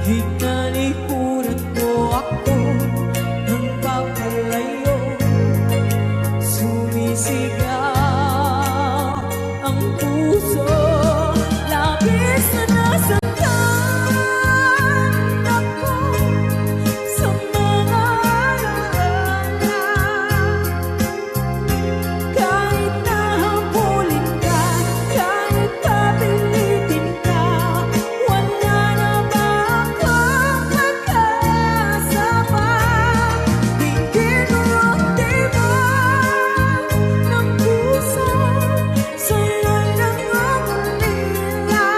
Tinalikuran mo ako ng papalayo, sumisigaw ang puso, labis na nasaktan ako sa mga alaala. Kahit nahabulin ka, kahit papilitin ka, wala na ba akong makasama? Tingin mo ang tibok ng puso, sa'yo lang ang ulila.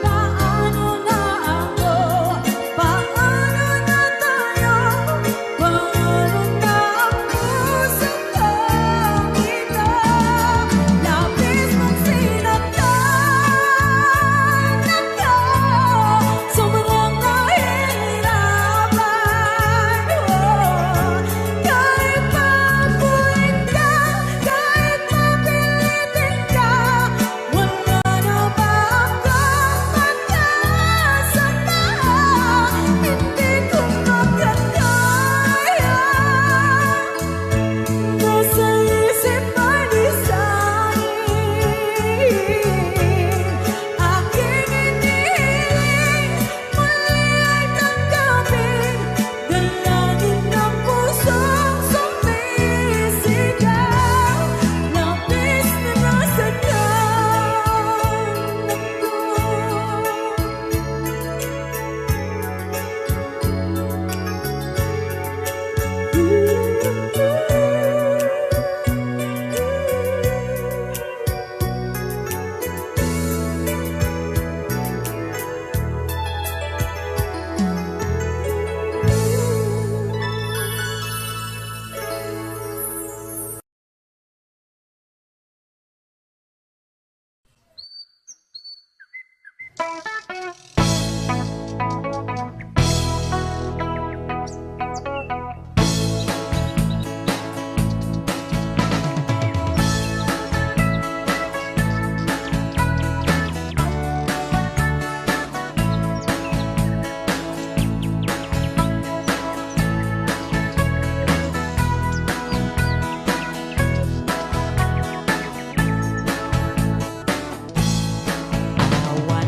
Paano na ako? Paano na tayo? Paano na ako sa pangita? Labis mong sinaktan ako, sobrang nahihirapan. Kahit papuin ka, kahit mapilitin ka, wala na ba akong makasama? Hindi ko makakaya, nasa isip ay di sa'kin. Aking inihiling, muli ay tanggapin, dalangin ng pusong sumisigaw, labis na nasaktan ako. Awan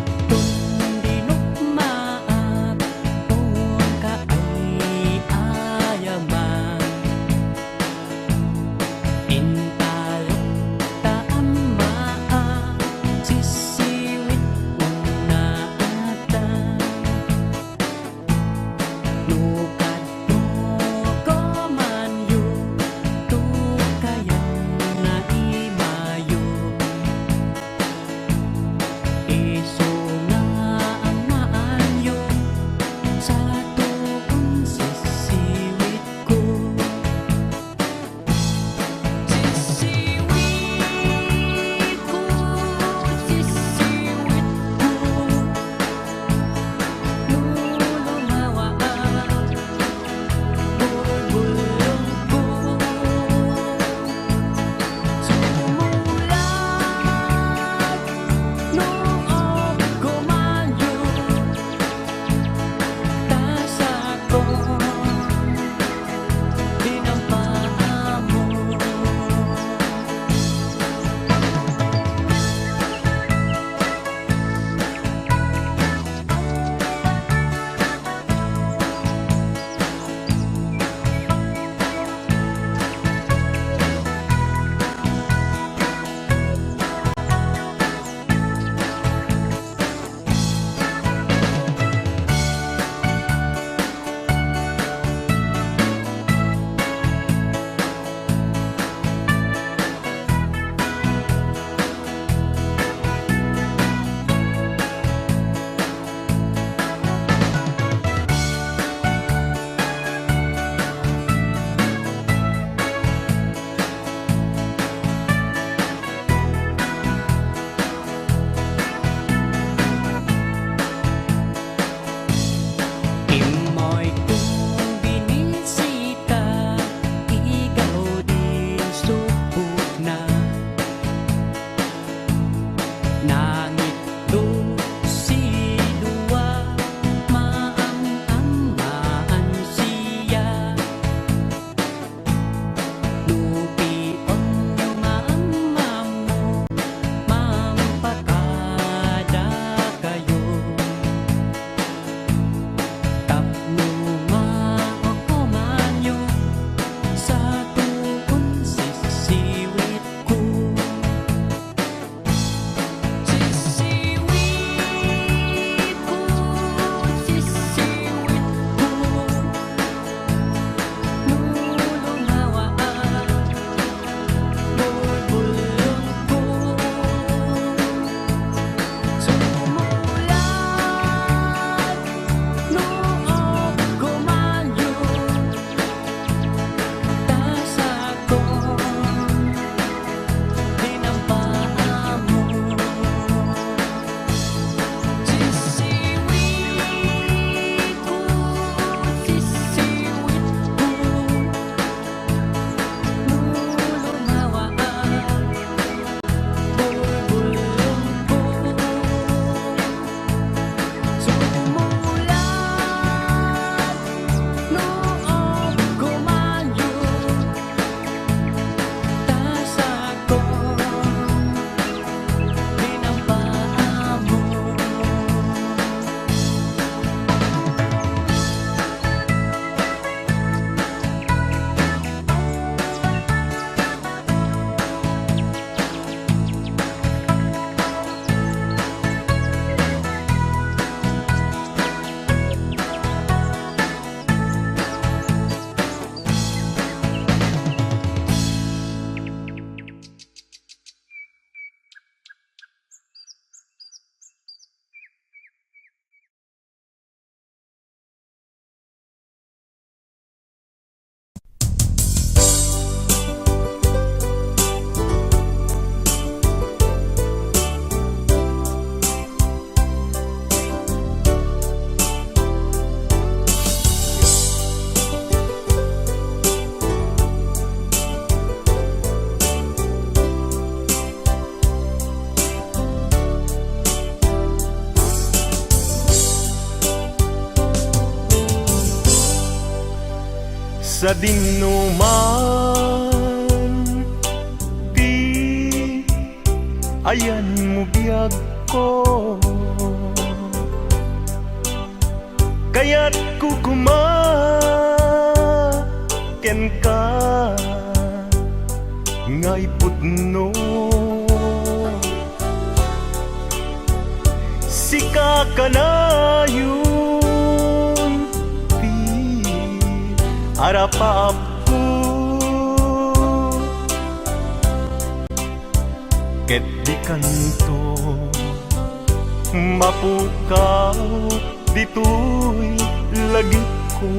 sa dinuman, di ayan mo biyag ko, kaya't kukumaken ka ngay pudno. Sika ka na yun, di arapap ko, ket di kanto mapukaw dito'y lagip ko.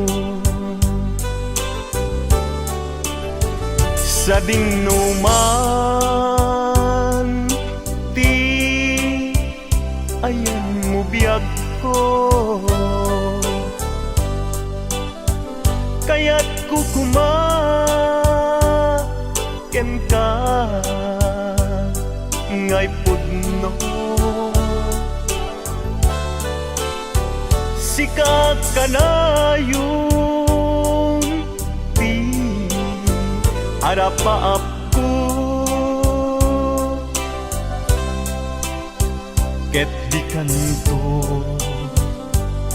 Sa dinuman, di ayan mo biyag ko, kaya't kukumaken ka ngay pudno. Sika ka na yun, di arapaap ko, ket di kanto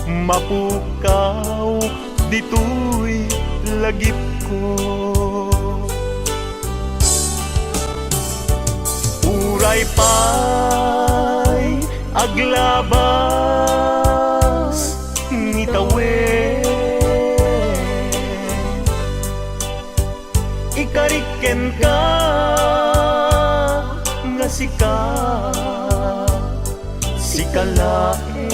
mapukaw dito'y lagip ko. Uray pa'y aglabas ngitawen, ikariken ka nga sikalae,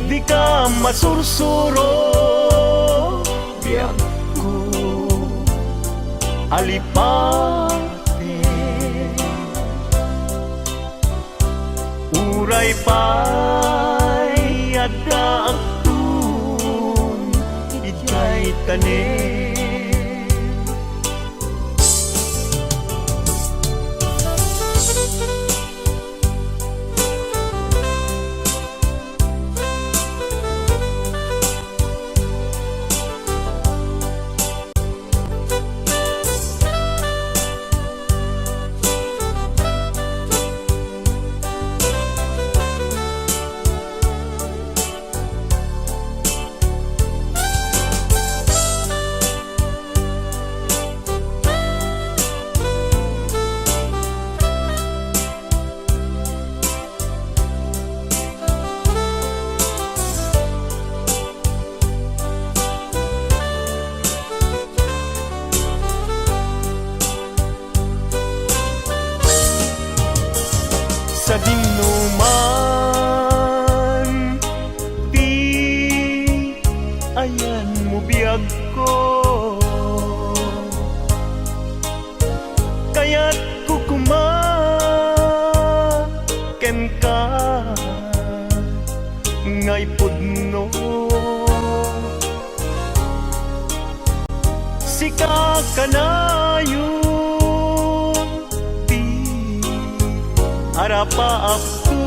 di ka masursuro biyak ko alipate. Uray pa'y adda agtun ijay tanen, sa dinuman, di ayan mo biyag ko, kaya't kukumaken ka ngay pudno. Sika ka na yun, di arapaap ko,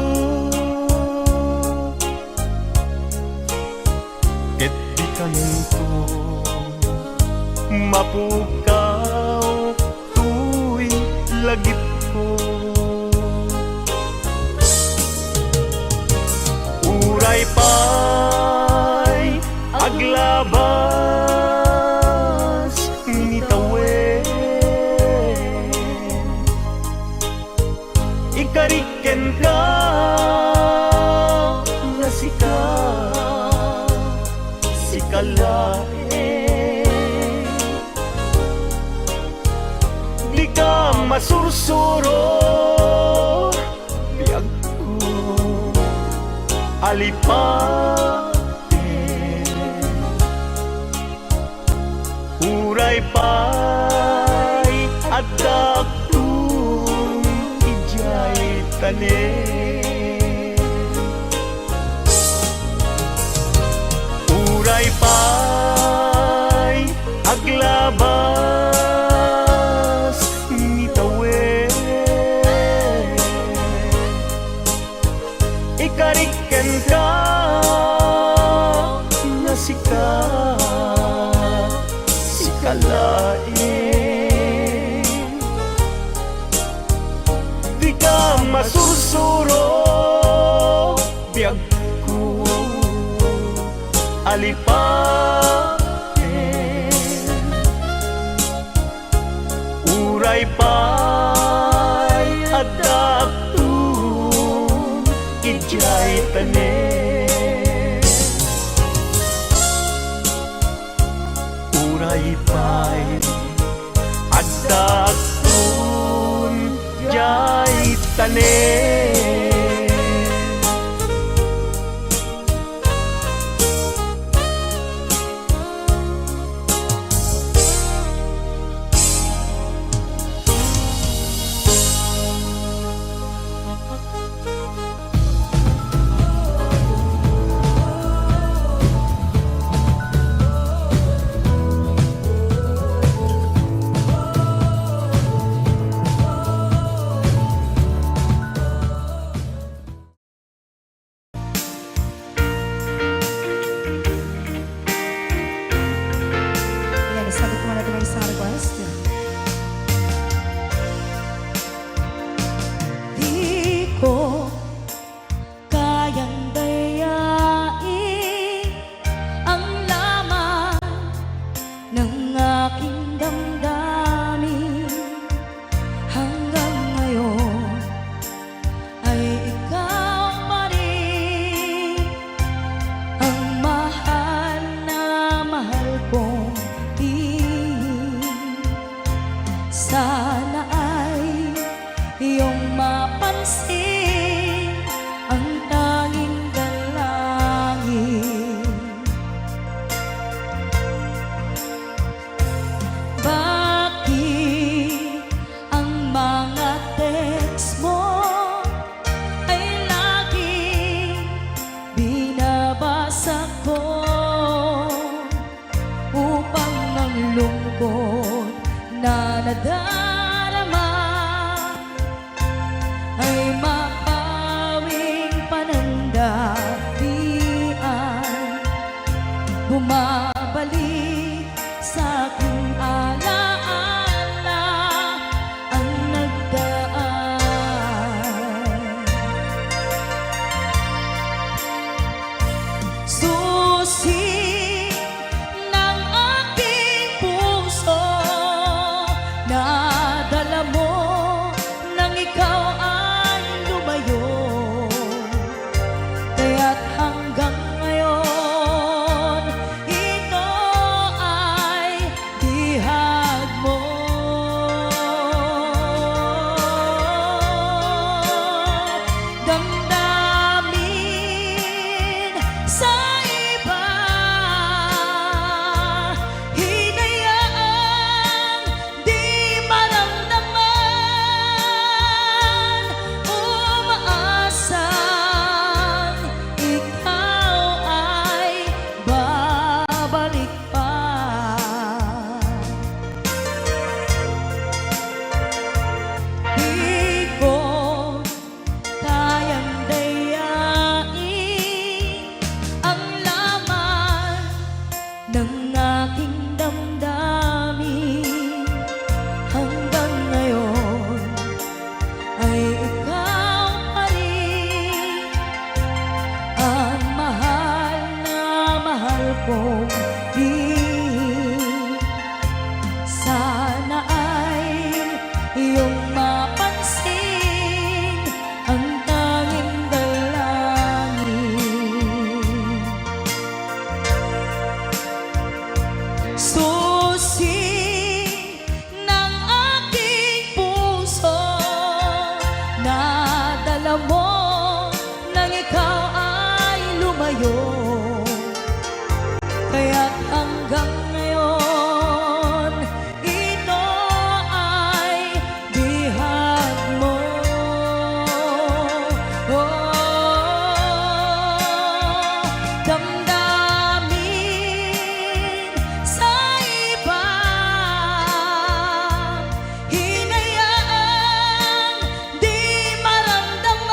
ket di kanto mapukaw tu'y lagip ko. Uray pa'y aglabas ngitawen, ikariken ka nga sikalae, di ka masursuro biag ko alipate. Uray pa'y adda agtun ijay tanen, uray pa'y aglabas ngitawen, ikariken ka jay tanen Uray pa'y adak kun jay tanen Ayan, isagot mo natin ang isang request. Di ko kayang dayain ang laman ng aking damdamin. Hanggang ngayon ay ikaw pa rin ang mahal na mahal kong tinig. Sana ay iyong mapansin ang tanging dalangin. Bakit ang mga text mo ay laging binabasa ko upang ang lungkot na nadarama ay mapawing panandalian. Bumabalik sa aking alaala ang nagdaan. Susi ng aking puso na dala mo nang ikaw ay lumayo. Kaya't hanggang ngayon ito ay bihag mo. Damdamin sa iba, hinayaang di maramdaman, umaasang ikaw ay babalik pa. Di ko kayang dayain ang laman ng aking damdamin. Hanggang ngayon ay ikaw pa rin ang mahal na mahal kong tinig. Sana ay iyong mapansin ang tanging dalangin. Susi ng aking puso na dala mo nang ikaw ay lumayo. Kaya't hanggang ngayon ito ay bihag mo. Damdamin sa iba, hinayaang di maramdaman,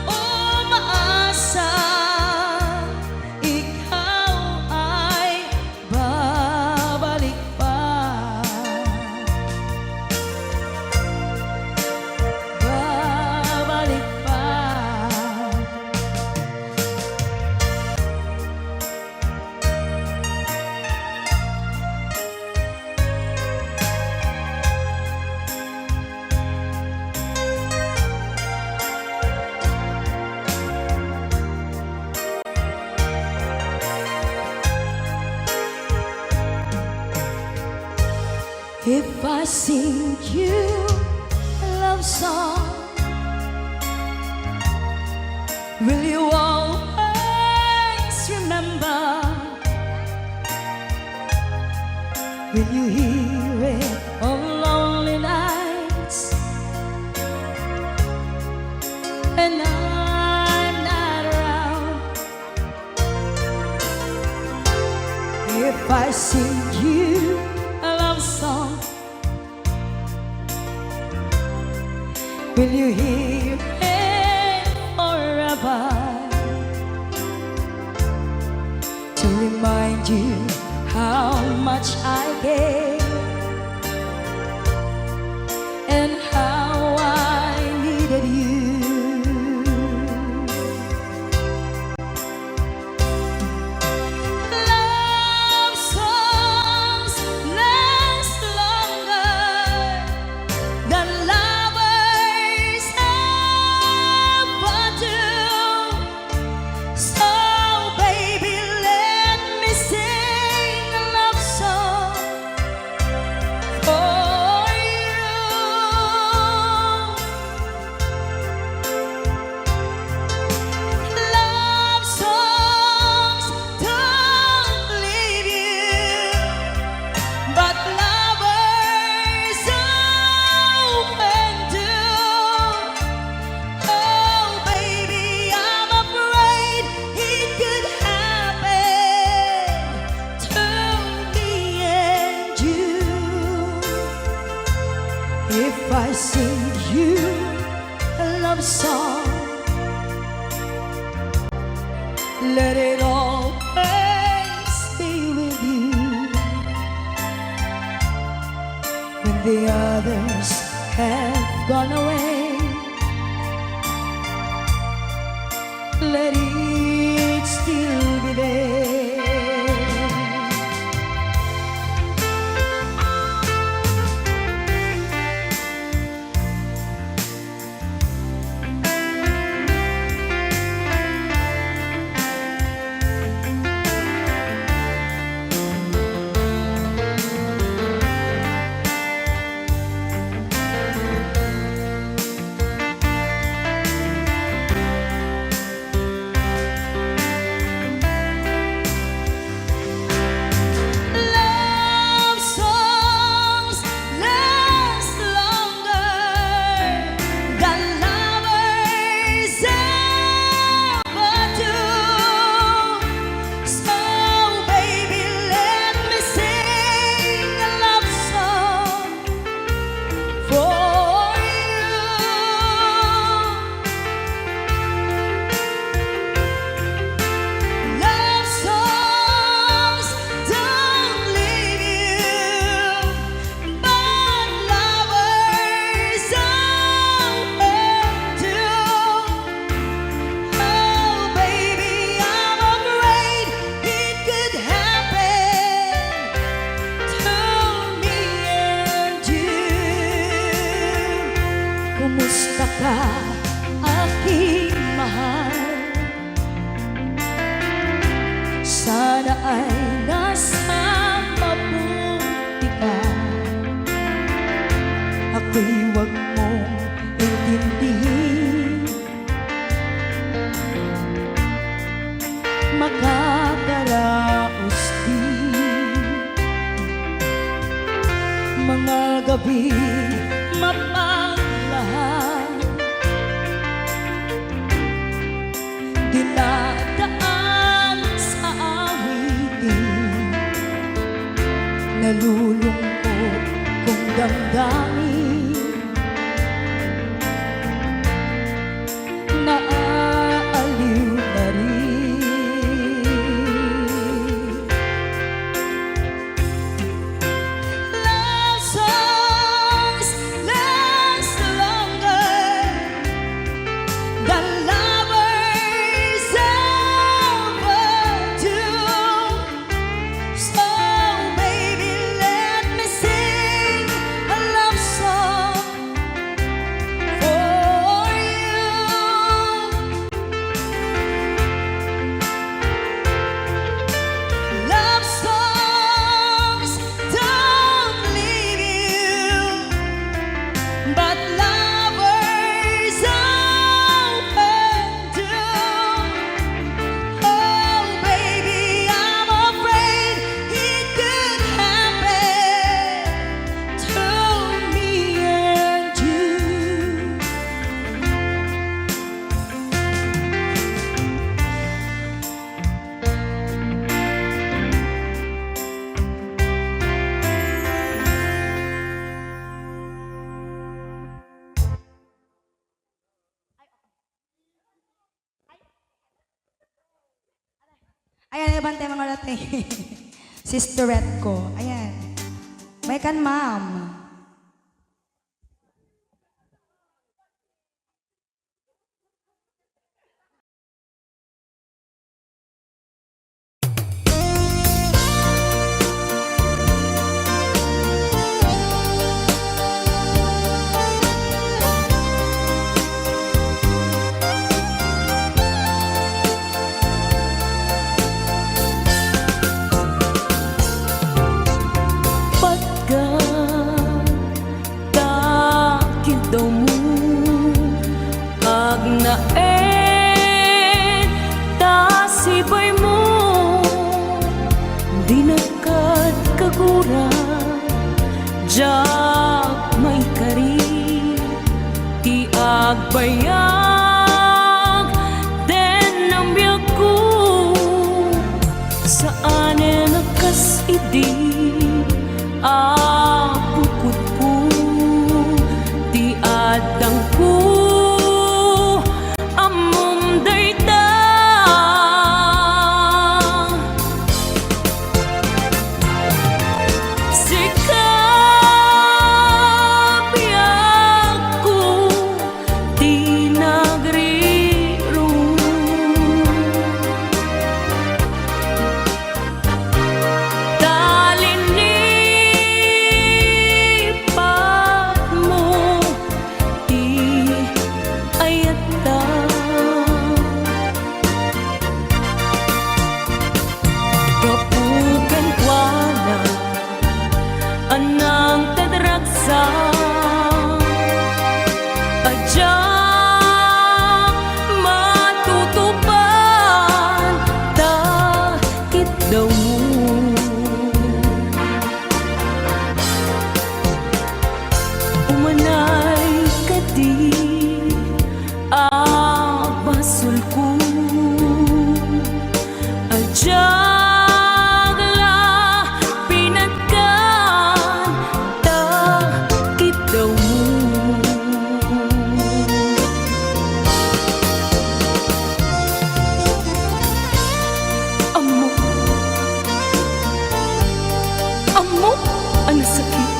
umaasa If I sing you a love song, will you always remember? Will you hear it on lonely nights? And I'm not around. If I sing you a love song, will you hear it forever? To remind you how much I care and how I needed you. Love songs last longer than lovers ever do. So baby, let me sing a love song for you. Love songs don't leave you, but lovers often do. Oh baby, I'm afraid it could happen to me and you. If I sing you a love song, let it always be with you. When the others have gone away, let it still be there. Love songs last longer than lovers ever do. So baby, let me sing a love song for you. Love songs don't leave you, but lovers often do. Oh baby, I'm afraid it could happen to me and you. Kumusta ka, aking mahal? Sana ay nasa mabuti ka. Ako'y huwag mong intindihin, makakaraos din mga gabi mapaglahan, dinadaan sa awitin man tayo mga latay. Sisterette ko. Ayan. May kan, ma'am. Jak may kari ti agbayag den ang biyak ko saan nakas idi apukot ko ti adang ko amom dayta anang tadragsa adya matutupan takit daw mo umanay kadi abasul ko adya ang sakit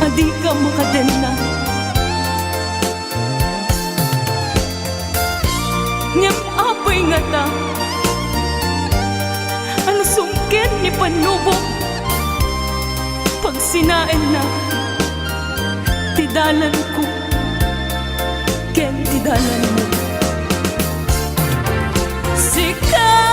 adi ka makadena ngem apay nga ta ano sungkin ni panubok pag sinain na tidalan ko ken tidalan mo sika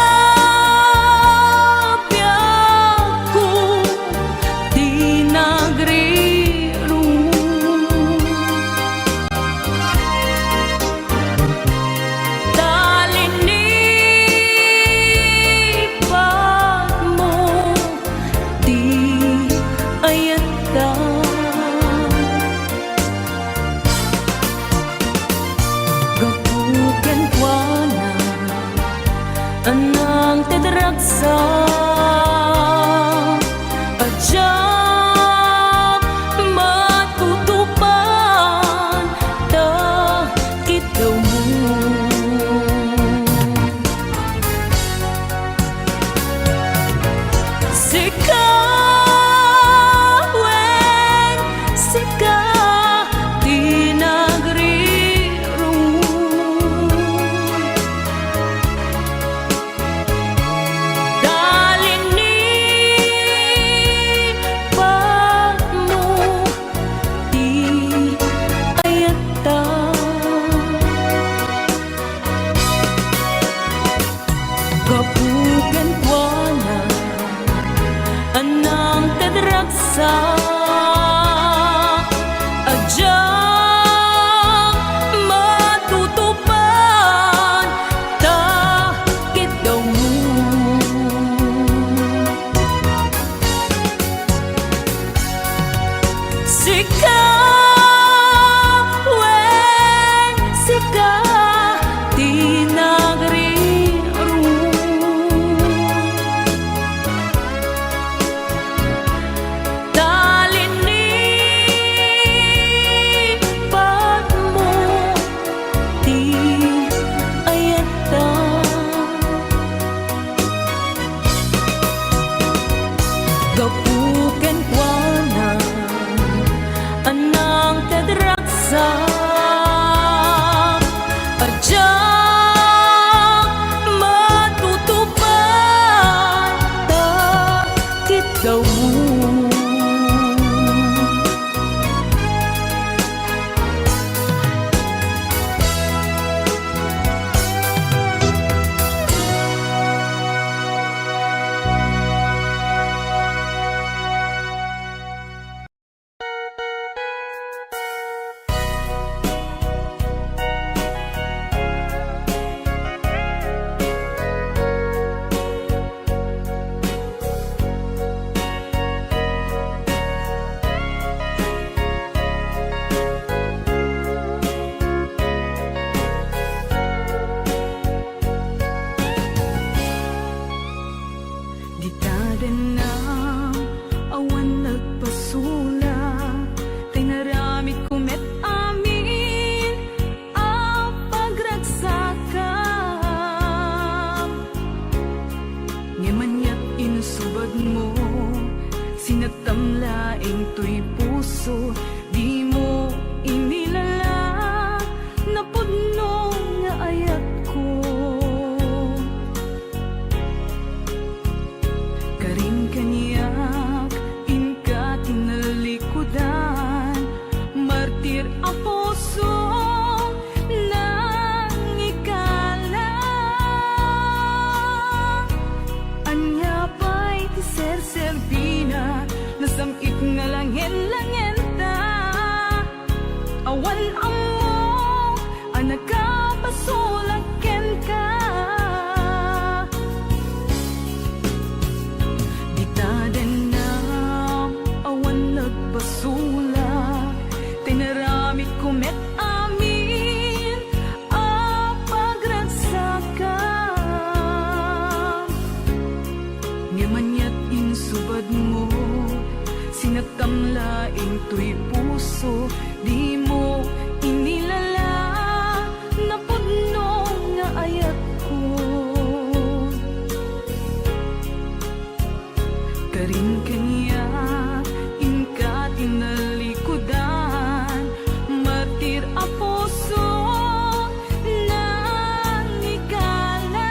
anang tadragsa adya matutupan takit daw mo sika wen sika kumet amin a pagragsakan. Ngamanyat insubad mo, sinatamlaing to'y puso, di mo inilala na pudno nga ayat ko. Karin kanya inka tinalikudan, martir a puso nang ikalang.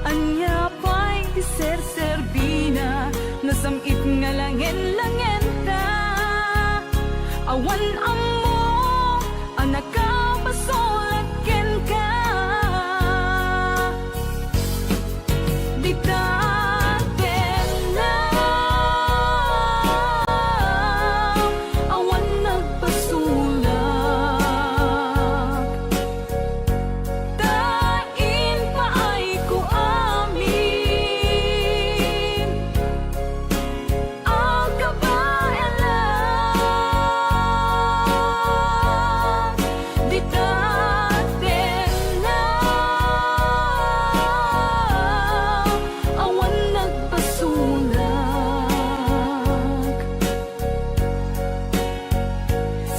Anya pa'y ser-serbina, nasamit nga langen-langen ta. Awan amo, anak ka basulaken ka. Di taten lang, awan nagpasulak. Tain pa ay ko amin ang kabayan lang. Di taten lang, awan nagpasulak.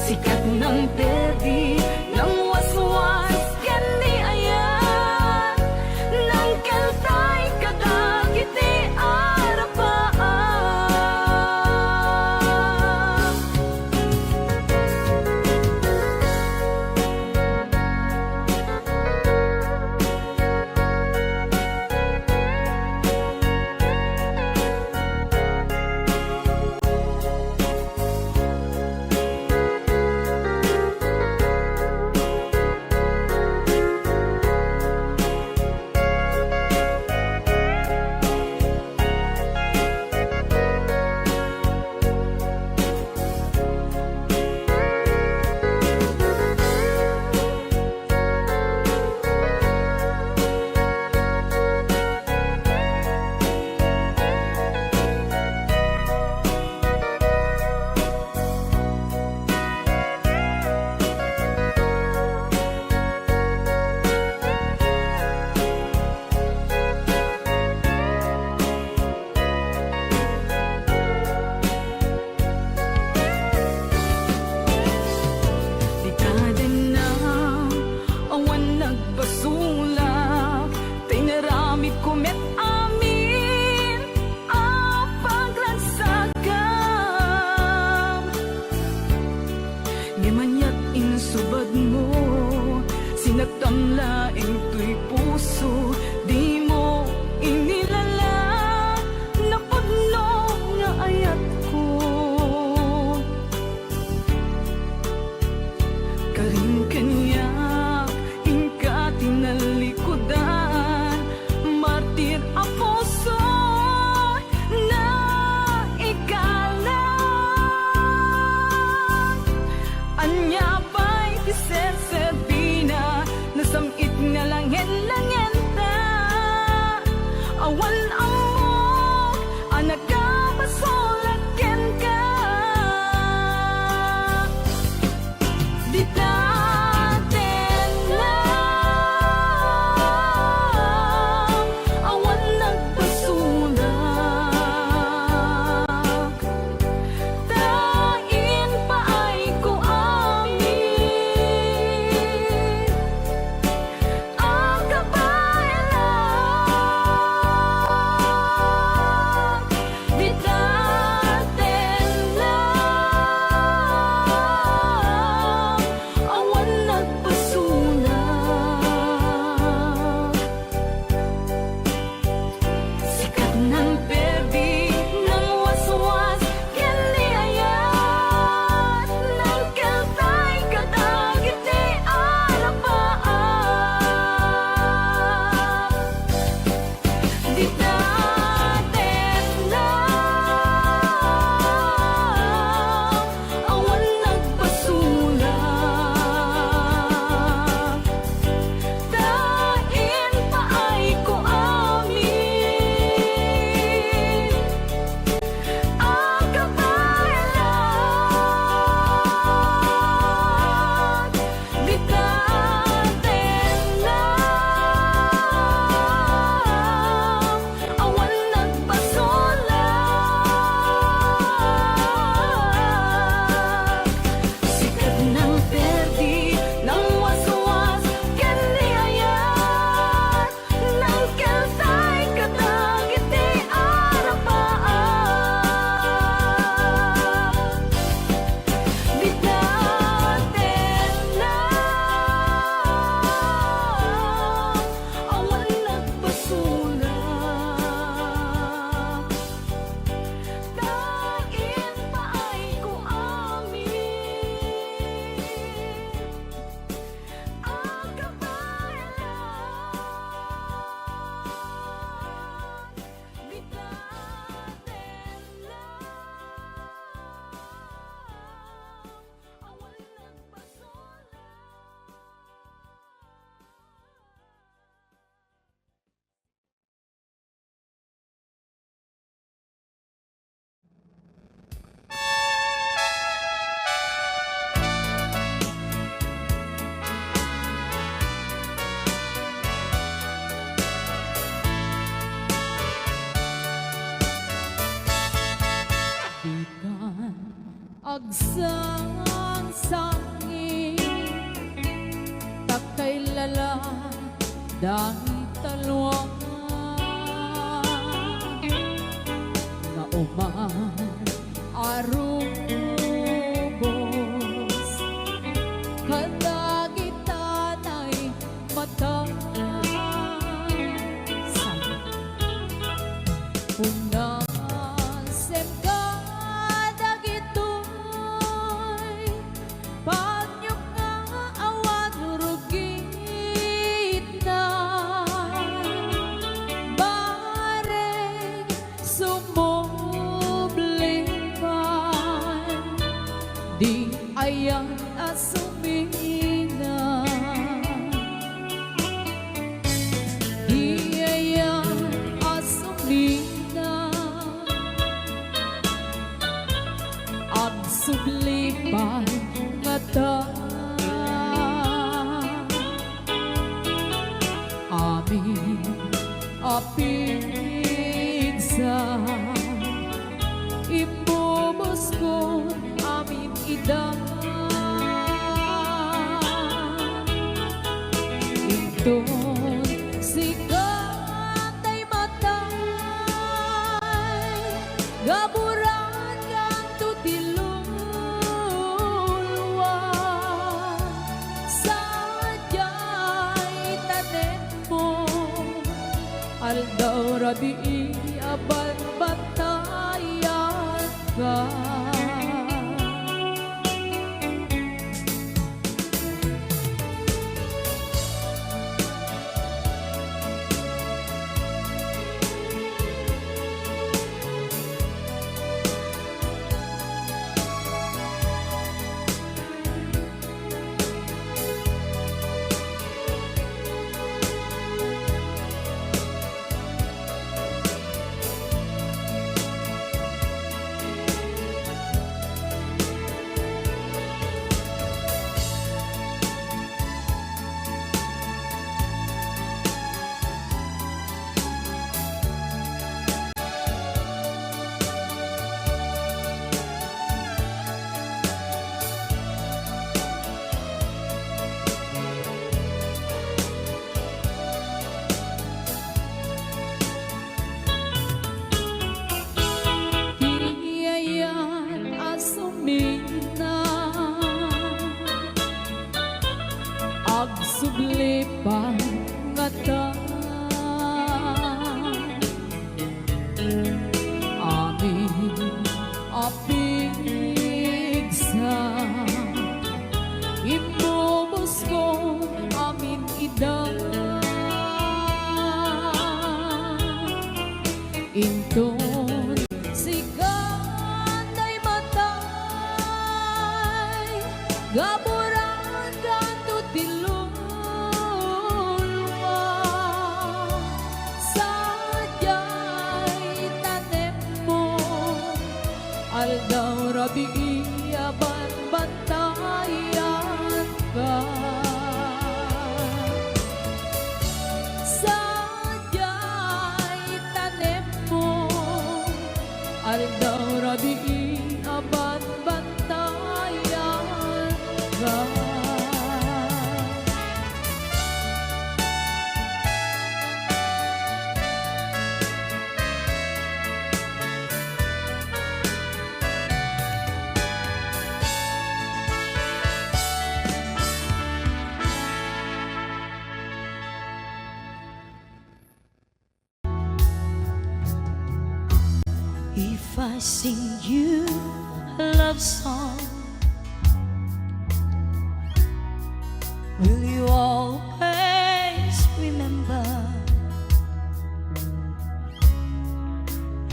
Sikat ng perdi, ng waswas, kendi ayan, ng keltay kadagiti arapaan. Di taden na, awan nagbasulak, tinaramid kumet amin a pagragsakan. Ngamanyat insubad mo, sinatamlaing to'y puso, di mo inilala na pudno nga ayat ko. Karin kanya inka tinalikudan, martir a puso na ikalang. Anya pa'y ser-serbina, nasamit nga langen-langen ta. agsang sangin takay lala dahil talwang na uman arubos kadagitan ay matasan unasem ka dagitoy panyok nga awan rugit na bareng sumublipan di ayan asumina di ayan asumina ang sublipan ngata amin apigsa ibubos ko amin ida inton sikat ay matay gaburan kang tutilulwa sadyay tanen mo aldaw rabi aban batayat ka Iyayan asumina ag sublipan ngata amin apigsa ibubos ko amin ida inton sikat ay matay gaburan kang tutilulwa sadyay tanem mo aldaw rabi aban batayan ka sadyay tanem mo aldaw rabi aban batayan ka If I sing you a love song, will you always remember?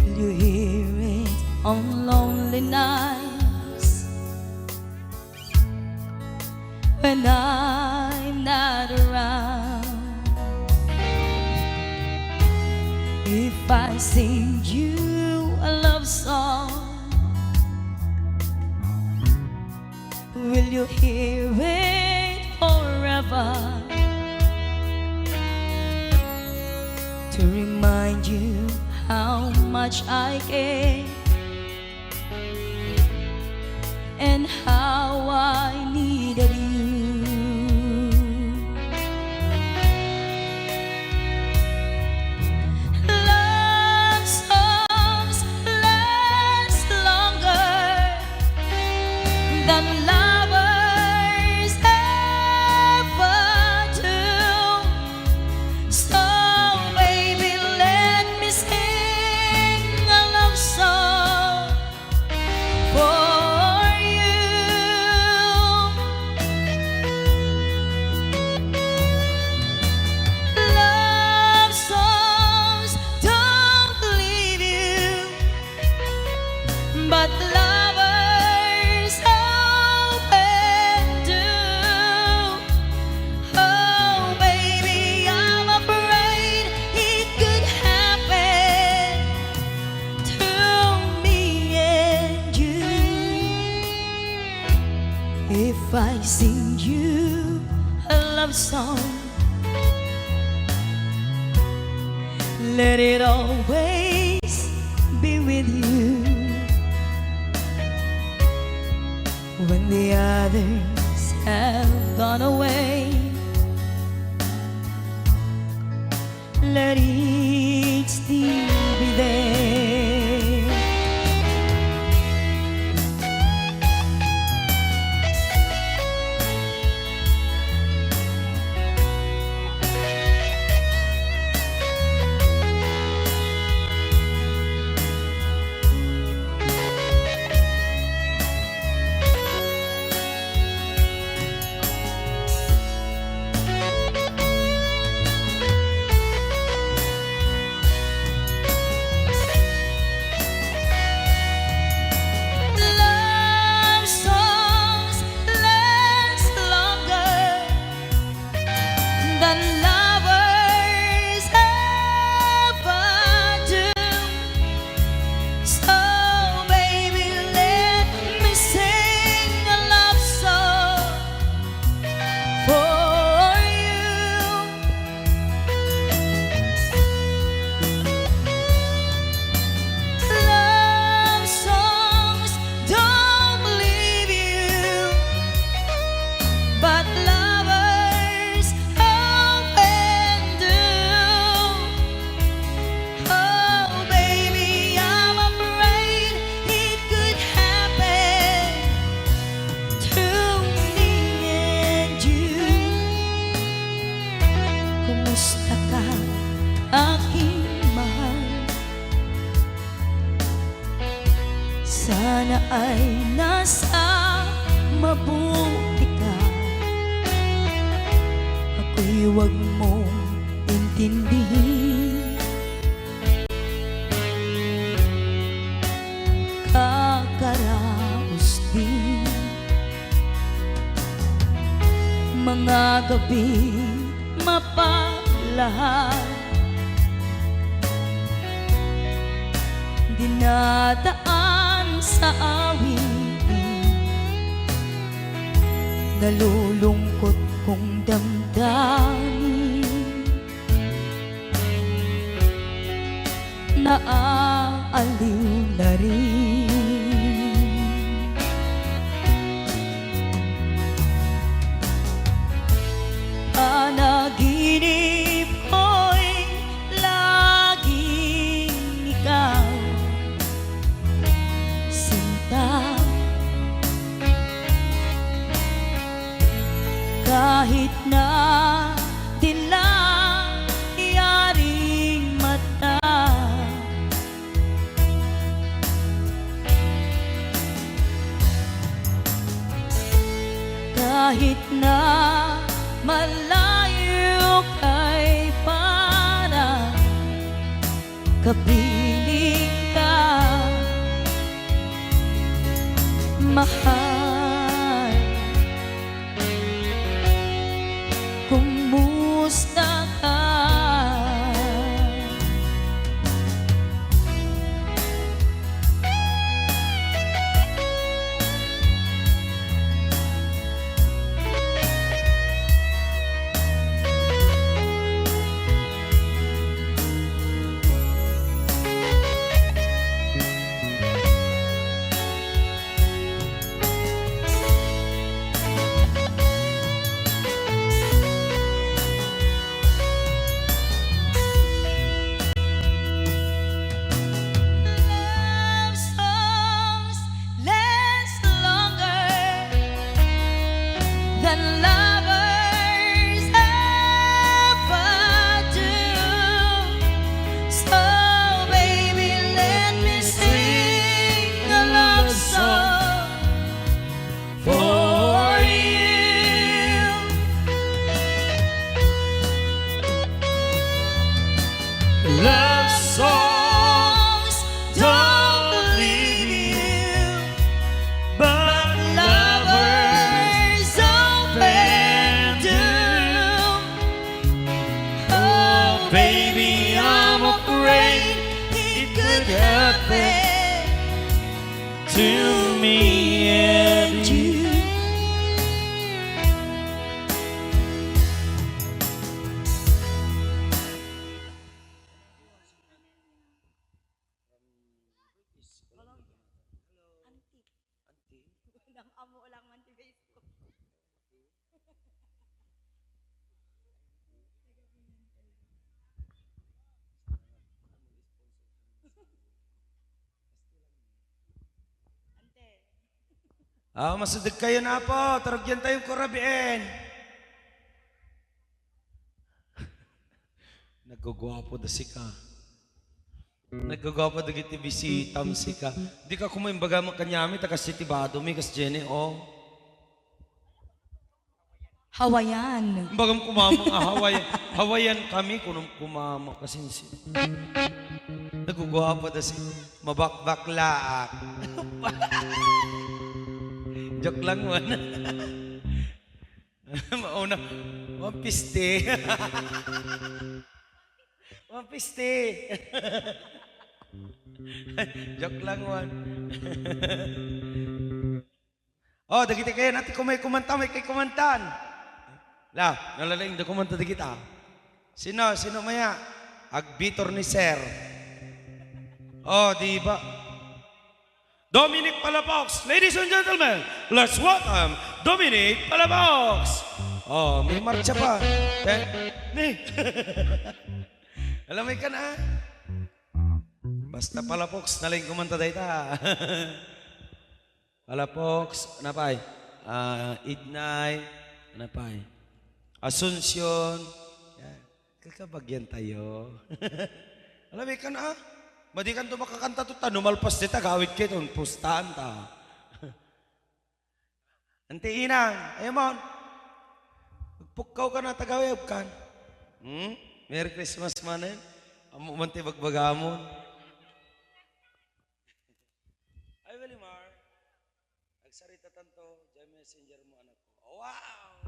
Will you hear it on lonely nights when I'm not around? If I sing you a love song, will you hear it forever? To remind you how much I care. and how I needed you. Love songs last longer than lovers ever do. So baby, let me sing a love song for you. Love songs don't leave you, but lovers often do. Oh baby, I'm afraid it could happen to me and you. If I sing you a love song, let it always be with you. When the others have gone away, let it still be there. Love songs last longer than lovers ever do. So baby, let me sing a love song for you. Love songs don't leave you, but lovers often do. Oh baby, I'm afraid it could happen to me and you. Kumusta ka, aking mahal? Sana ay nasa mabuti ka. Ako'y huwag mong intindihin, kakaraos din. Mga gabi mapaglahat, dinadaan sa awitin, nalulungkot kong damdamin, naaaliw na rin. Panaginip ko'y laging ikaw, sinta. Kahit na dilaw yaring mata, kahit na malayo kay para kapiling ka, mahal. Kumusta ka? Masudig kayo na po. Taragyan tayo kurabiin. Nagugwapo da si ka. Nagugwapo da giti bisitam si ka. Di ka kumain baga makanyami takas si tibado mi kas Jenny Hawaiian. Bagam kumama Hawaiian kami kunong kumama kasinsi. Nagugwapo da si mabakbakla. Joke lang man. Mauna, mampiste. Mampiste. Joke lang man. Dagiti kayo natin kung may kumanta, may kay kumantan. Nalalaing da kumanta di kita. Sino maya? Agbitor ni Sir. Di ba? Dominic Palafox. Ladies and gentlemen, let's welcome Dominic Palafox. May marcha pa. Alam mo ka na. Basta Palafox, naling kumanta dahi ta. Palafox, napay? Ignay, napay? Asuncion. Kakabagyan tayo. Alam mo ka na. Madi kan to makakanta to ta, numalpas dita, gawid kayo, pustahan ta. Ante inang, ayamon, magpukaw ka na, tagawib kan. Merry Christmas manin, amumanti bagbagamon. Ay, Welimar, agsarita tanto, dyan messenger mo anak ko. Wow!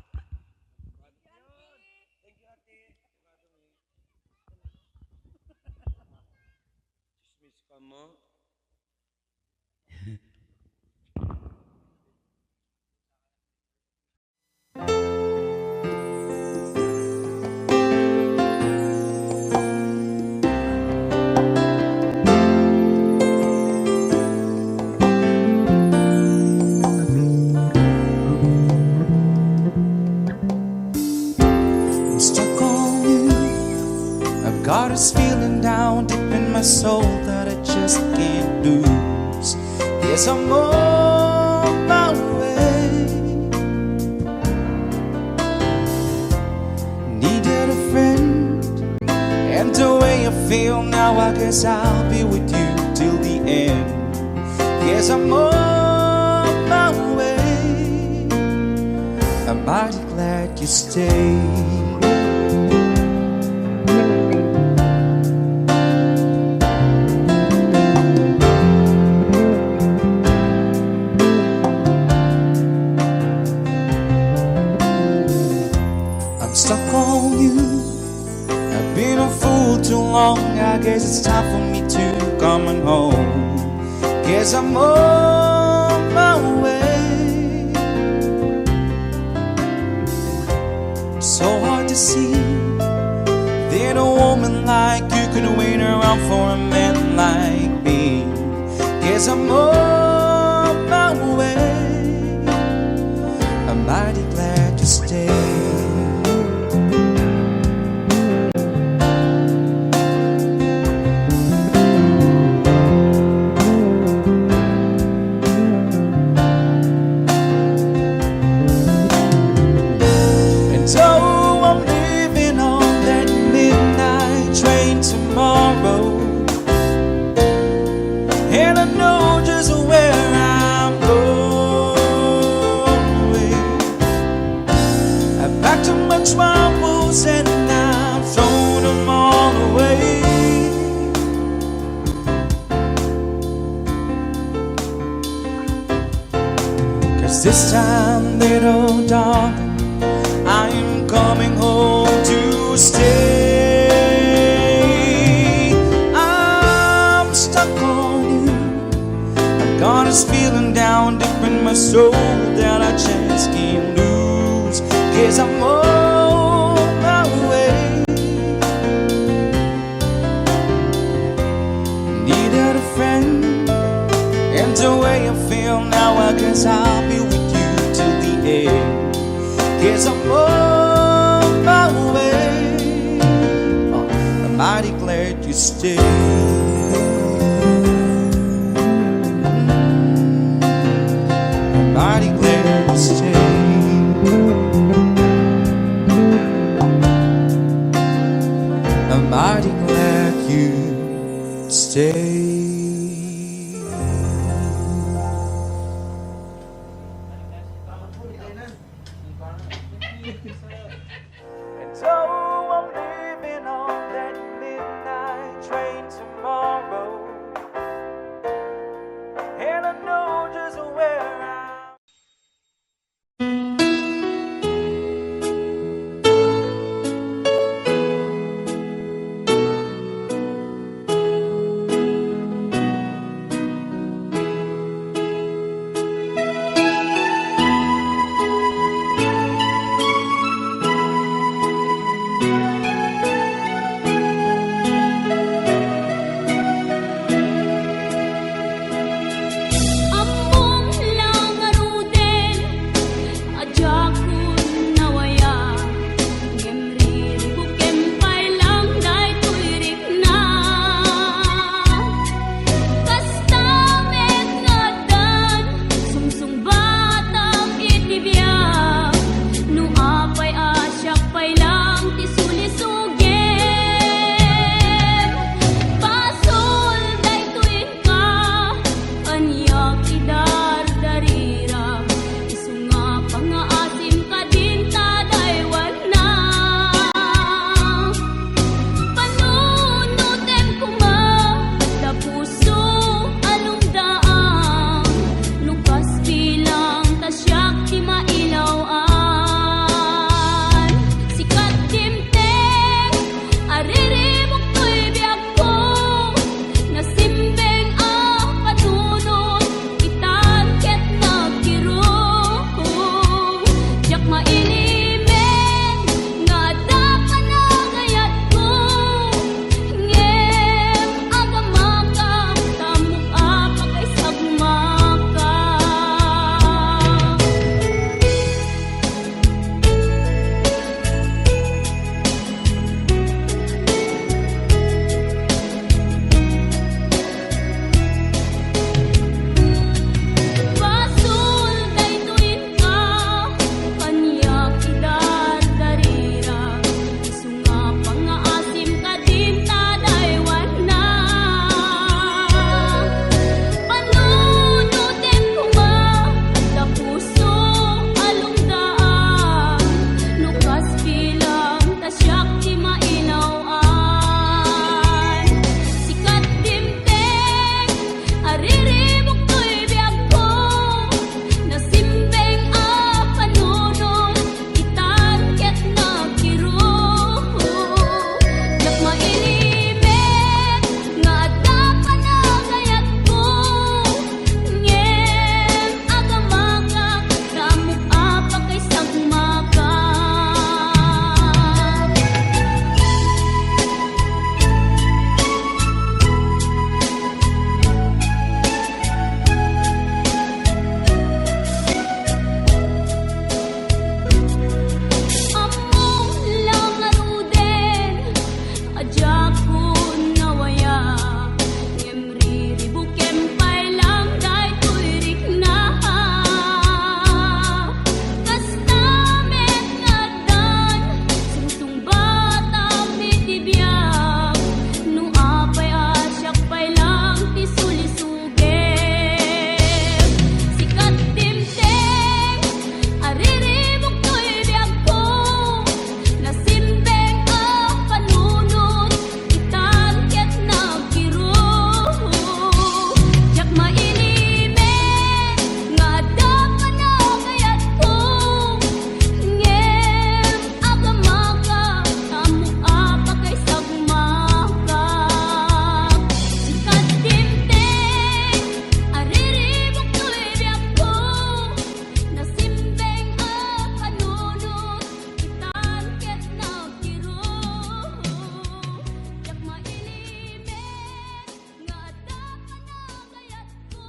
Thank you, ate. Miss ka mo. I'm stuck on you. I've got this feeling down deep in my soul that I just can't lose. Yes, I'm on my way. Needed a friend, and the way I feel now, I guess I'll be with you till the end. Yes, I'm on my way. I'm mighty glad you stayed. I'm stuck on you. I've been a fool too long. I guess it's time for me to come on home. Guess I'm on my way. So hard to see that a woman like you can wait around for a man like me. Guess I'm on my way. I'm mighty glad you stayed. So I'm leaving on that midnight train tomorrow, and I know just where I'm going. I packed up my troubles and I've thrown them all away. 'Cause this time, little darling, I'm coming home to stay. I'm stuck on you. I've got this feeling down deep in my soul that I just can't lose. 'Cause I'm on my way. Needed a friend, and the way I feel now, I guess I'll be with you till the end. 'Cause I'm on my way. I'm mighty glad you stayed. I'm mighty say. And so I'm leaving on that midnight train tomorrow, and I know just where I'm. Among lang aruden, ajakun nawaya, gemri bukem pailang day tuirik na. Kastamet ngadan, sungsung batang itibiyag, no apay asyak pailang tisulisugem. Pasul day tuin ka, anyak idardarira, isunga pangaasim ka din tadaywan na. Panunutem kuma, tapuso alungdaang, nukas bilang tasyak di mailawaan. Sikat timteng, aririmok ko'y biyag ko, nasimbeng ang patunod, itangket nagkirong. Diyak mailimen, nga dapat na gayat ko, ngem agamaka, tamok apakay sagmaka. Pasul day tuin ka, kanyak idardarira, isunga pangaasim ka din tadaywan na. Panunutin kuma, tapuso alungdaan, nukas bilang tasyak di mailawaan. Sikat timteng, aririmok ko'y biyag ko, nasimbeng ang panunod, itangket nagkirong. Diyak mailimen, nga dapat na gayat ko, ngem agamaka, tamok apakay sagmaka. Among lang aruden, ajakun nawaya, gemri ribukem pailang day tuirik na. Kastamet ngadan, sungsung batang itibiyag, no apay asyak pailang tisulisugem. Sikat timteng, aririmok ko'y biyag ko, nasimbeng ang panunod, itangket nagkirong. Diyak mailimen, nga dapat na gayat ko, ngem agamaka, tamok apakay sagmaka. Sikat timteng, aririmok ko'y biyag ko, nasimbeng ang panunod, itangket nagkirong. Diyak mailimen, nga dapat na gayat ko,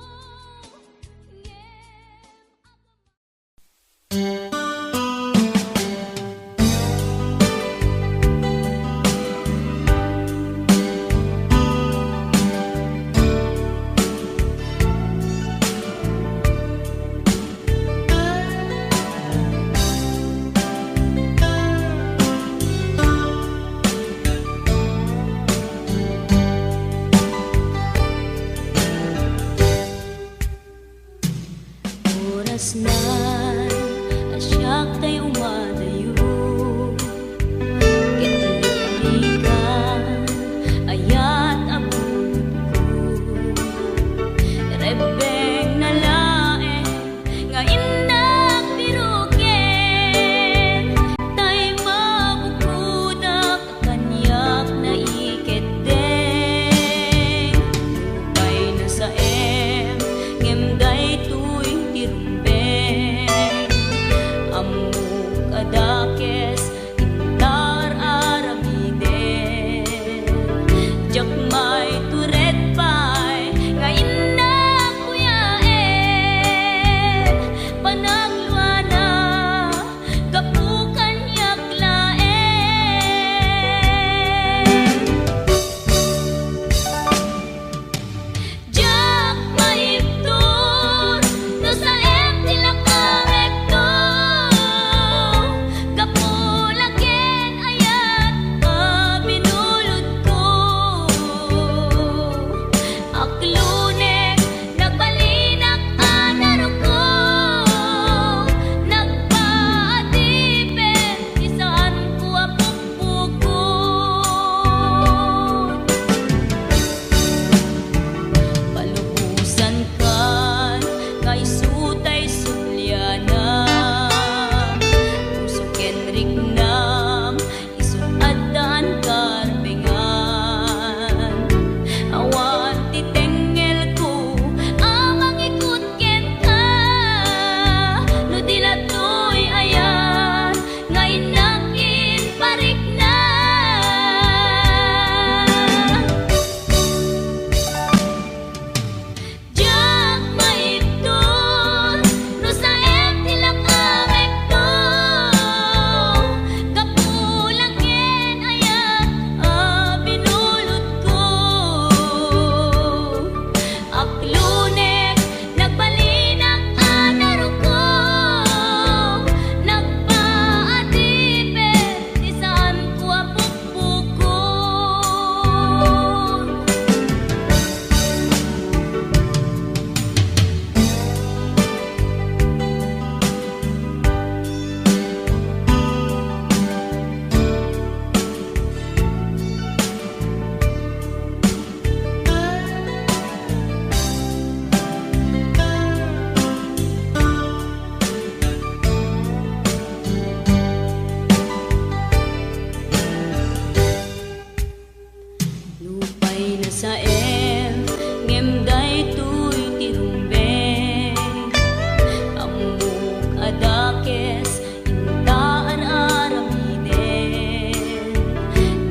kes intaan aramiden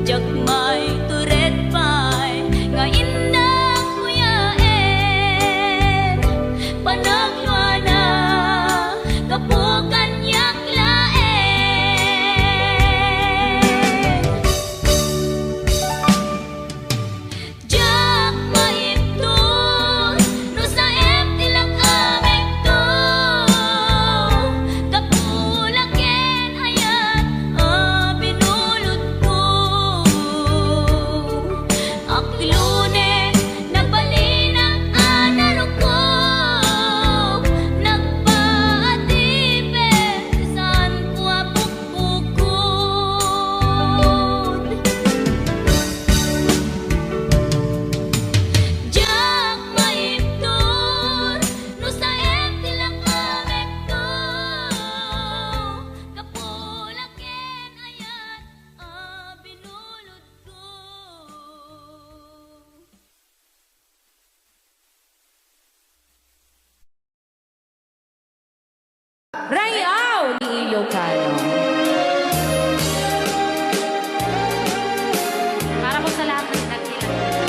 jagmay turet pay nga indang kuyaen panagluana kapukan yak laen jak maiptur no sa empty lang aming to kapulaken ayat binulot ko aklune nagbalinang anaro ko nagpaatipe saan ko apukpukod jak maiptur no sa empty lang aming to kapulaken ayat binulot ko. Rayaw ni Ilocano. Para po sa lahat ng nagkilala.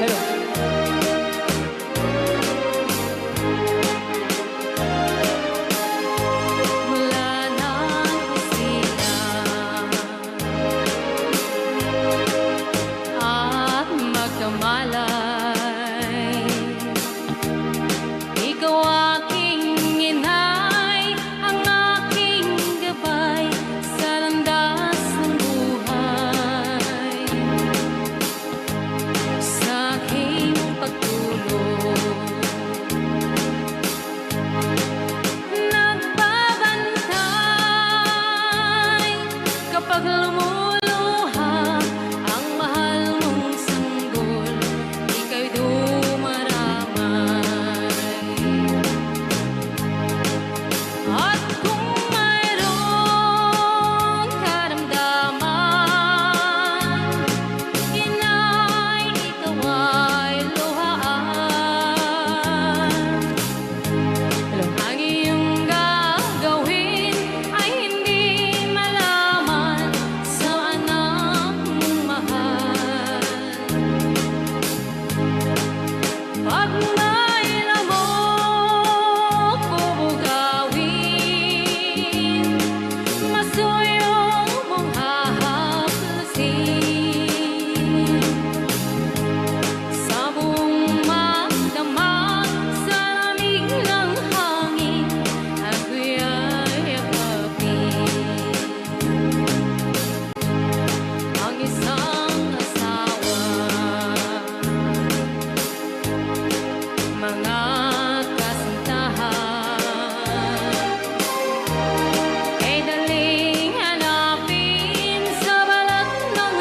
Hello. Mula nang isila at magkamalay, ikaw aking inay, ang aking gabay sa landas ng buhay. Sa aking pagtulog, nagbabantay kapag lumuluha ang mahal mong sanggol, ika'y dumaramay. At kung mayroong karamdaman, inay, ikaw ay luhaan. Ang iyong gagawin ay hindi malaman sa anak mong mahal. Pag may lamok o bugawin, masuyong mong hahaklasin. Sa buong magdamag sa lamig ng hangin, ako'y yakapin. Ang isang asawa, mga kasintahan, ay daling hanapin sa balat ng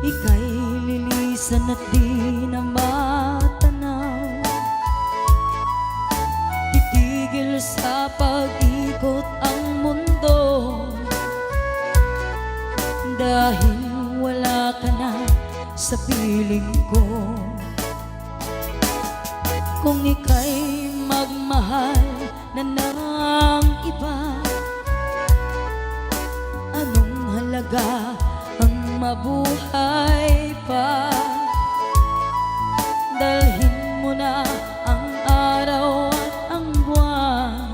ika'y lilisan at di na matanaw. Titigil sa pag-ikot ang mundo dahil wala ka na sa piling ko. Kung ika'y magmahal na ng iba, anong halaga ang mabuhay pa? Dalhin mo na ang araw at ang buwan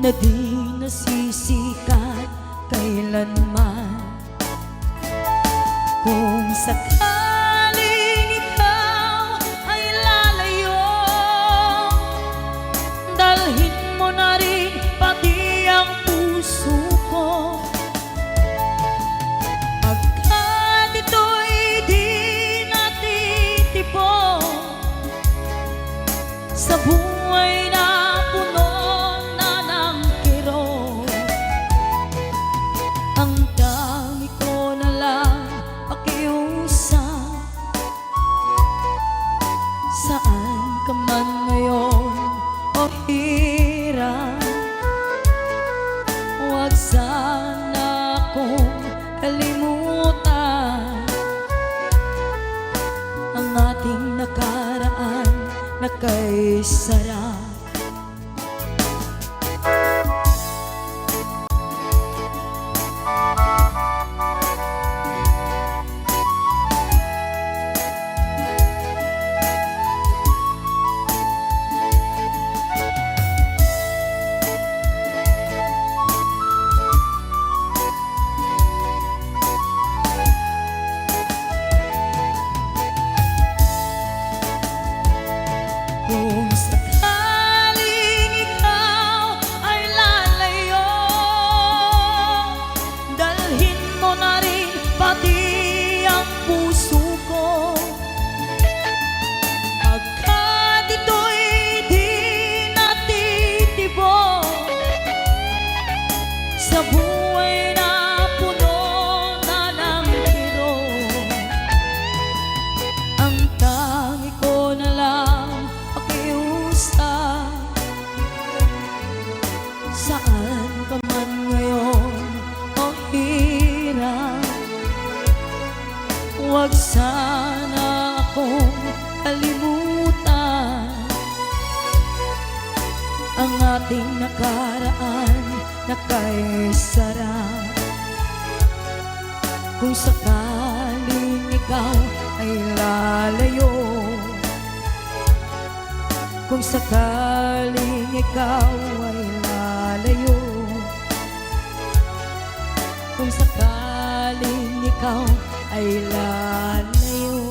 na di nasisikat kailanman. Kung sakaling ikaw ay lalayo, dalhin mo na rin pati ang puso ko. Pagkat ito'y di natitipon sa buhay na puno na ng kirot, ang dami ko na lang pakiusap. Saan ka man ngayon o hirap, huwag sana akong kalimutan ang ating nakaraan na kay sarap. Kung sakaling ikaw ay lalayo, dalhin mo na rin pati ang puso ko. Pagkat ito'y di natitibok sa buhay na puno na ng kirot, ang tangi ko na lang pakiusap. Saan ka man ngayon o hirap, huwag sana akong kalimutan ang ating nakaraan na kay sarap. Kung sakaling ikaw ay lalayo, kung sakaling ikaw ay lalayo, kung sakaling ikaw ay lalayo.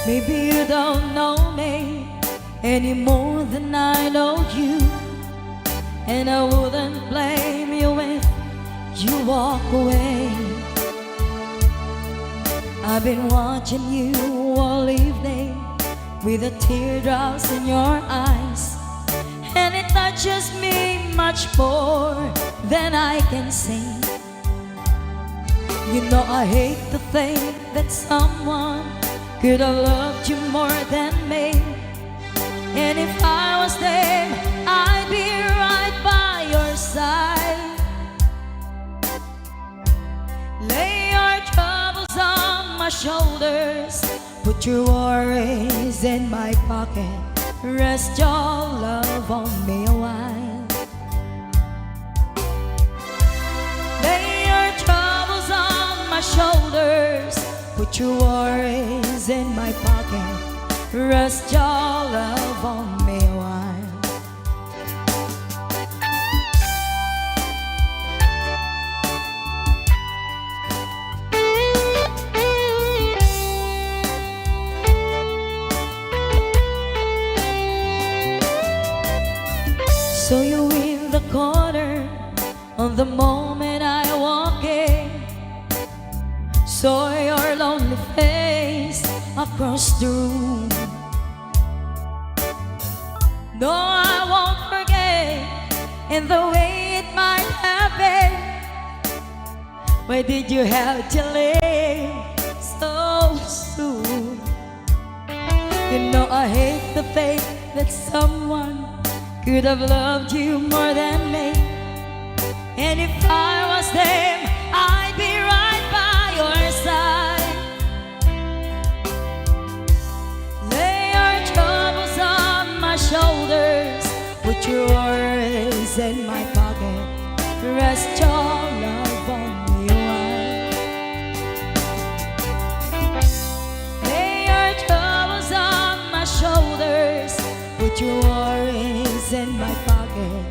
Maybe you don't know me any more than I know you, and I wouldn't blame you if you walk away. I've been watching you all evening with the teardrops in your eyes, and it touches me much more than I can say. You know I hate to think that someone could have loved you more than me, and if I was there, I'd be right by your side. Lay your troubles on my shoulders, put your worries in my pocket, rest your love on me a while. Lay your troubles on my shoulders, put your worries in my pocket, Rest your love on me a while. So you in the corner on the moment I walk in, saw your lonely face across the room. No, I won't forget in the way it might happen. Why did you have to leave so soon? You know I hate the faith that someone could have loved you more than me. And if I was them, I'd be right by your side. Lay your troubles on my shoulders, put your worries in my pocket. Rest your love on me a while. Lay your troubles on my shoulders, put your worries in my pocket.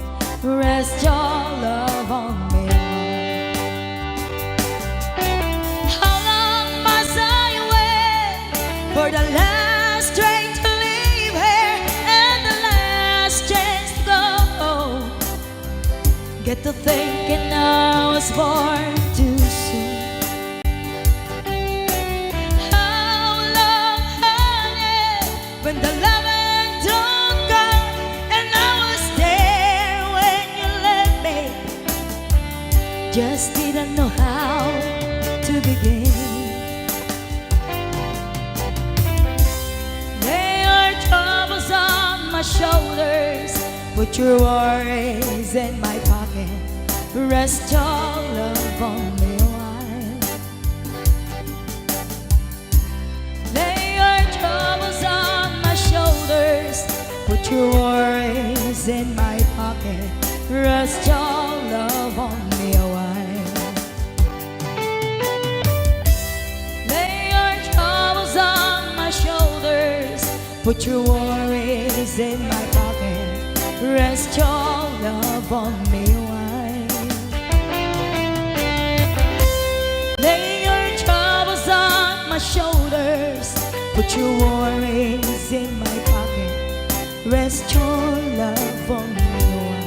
Rest your love on me a while. How long must I wait for the last train to leave here and the last chance to go? Get to thinking I was born too soon. How long, honey, when the loving don't come and I was there when you left me? Just didn't know how to begin. Lay your troubles on my shoulders, put your worries in my pocket. Rest your love on me a while. Lay your troubles on my shoulders, put your worries in my pocket. Rest your love on me a while. Lay your troubles on my shoulders, put your worries in my pocket. Rest your love on me a while. Lay your troubles on my shoulders, put your worries in my pocket. Rest your love on me a while.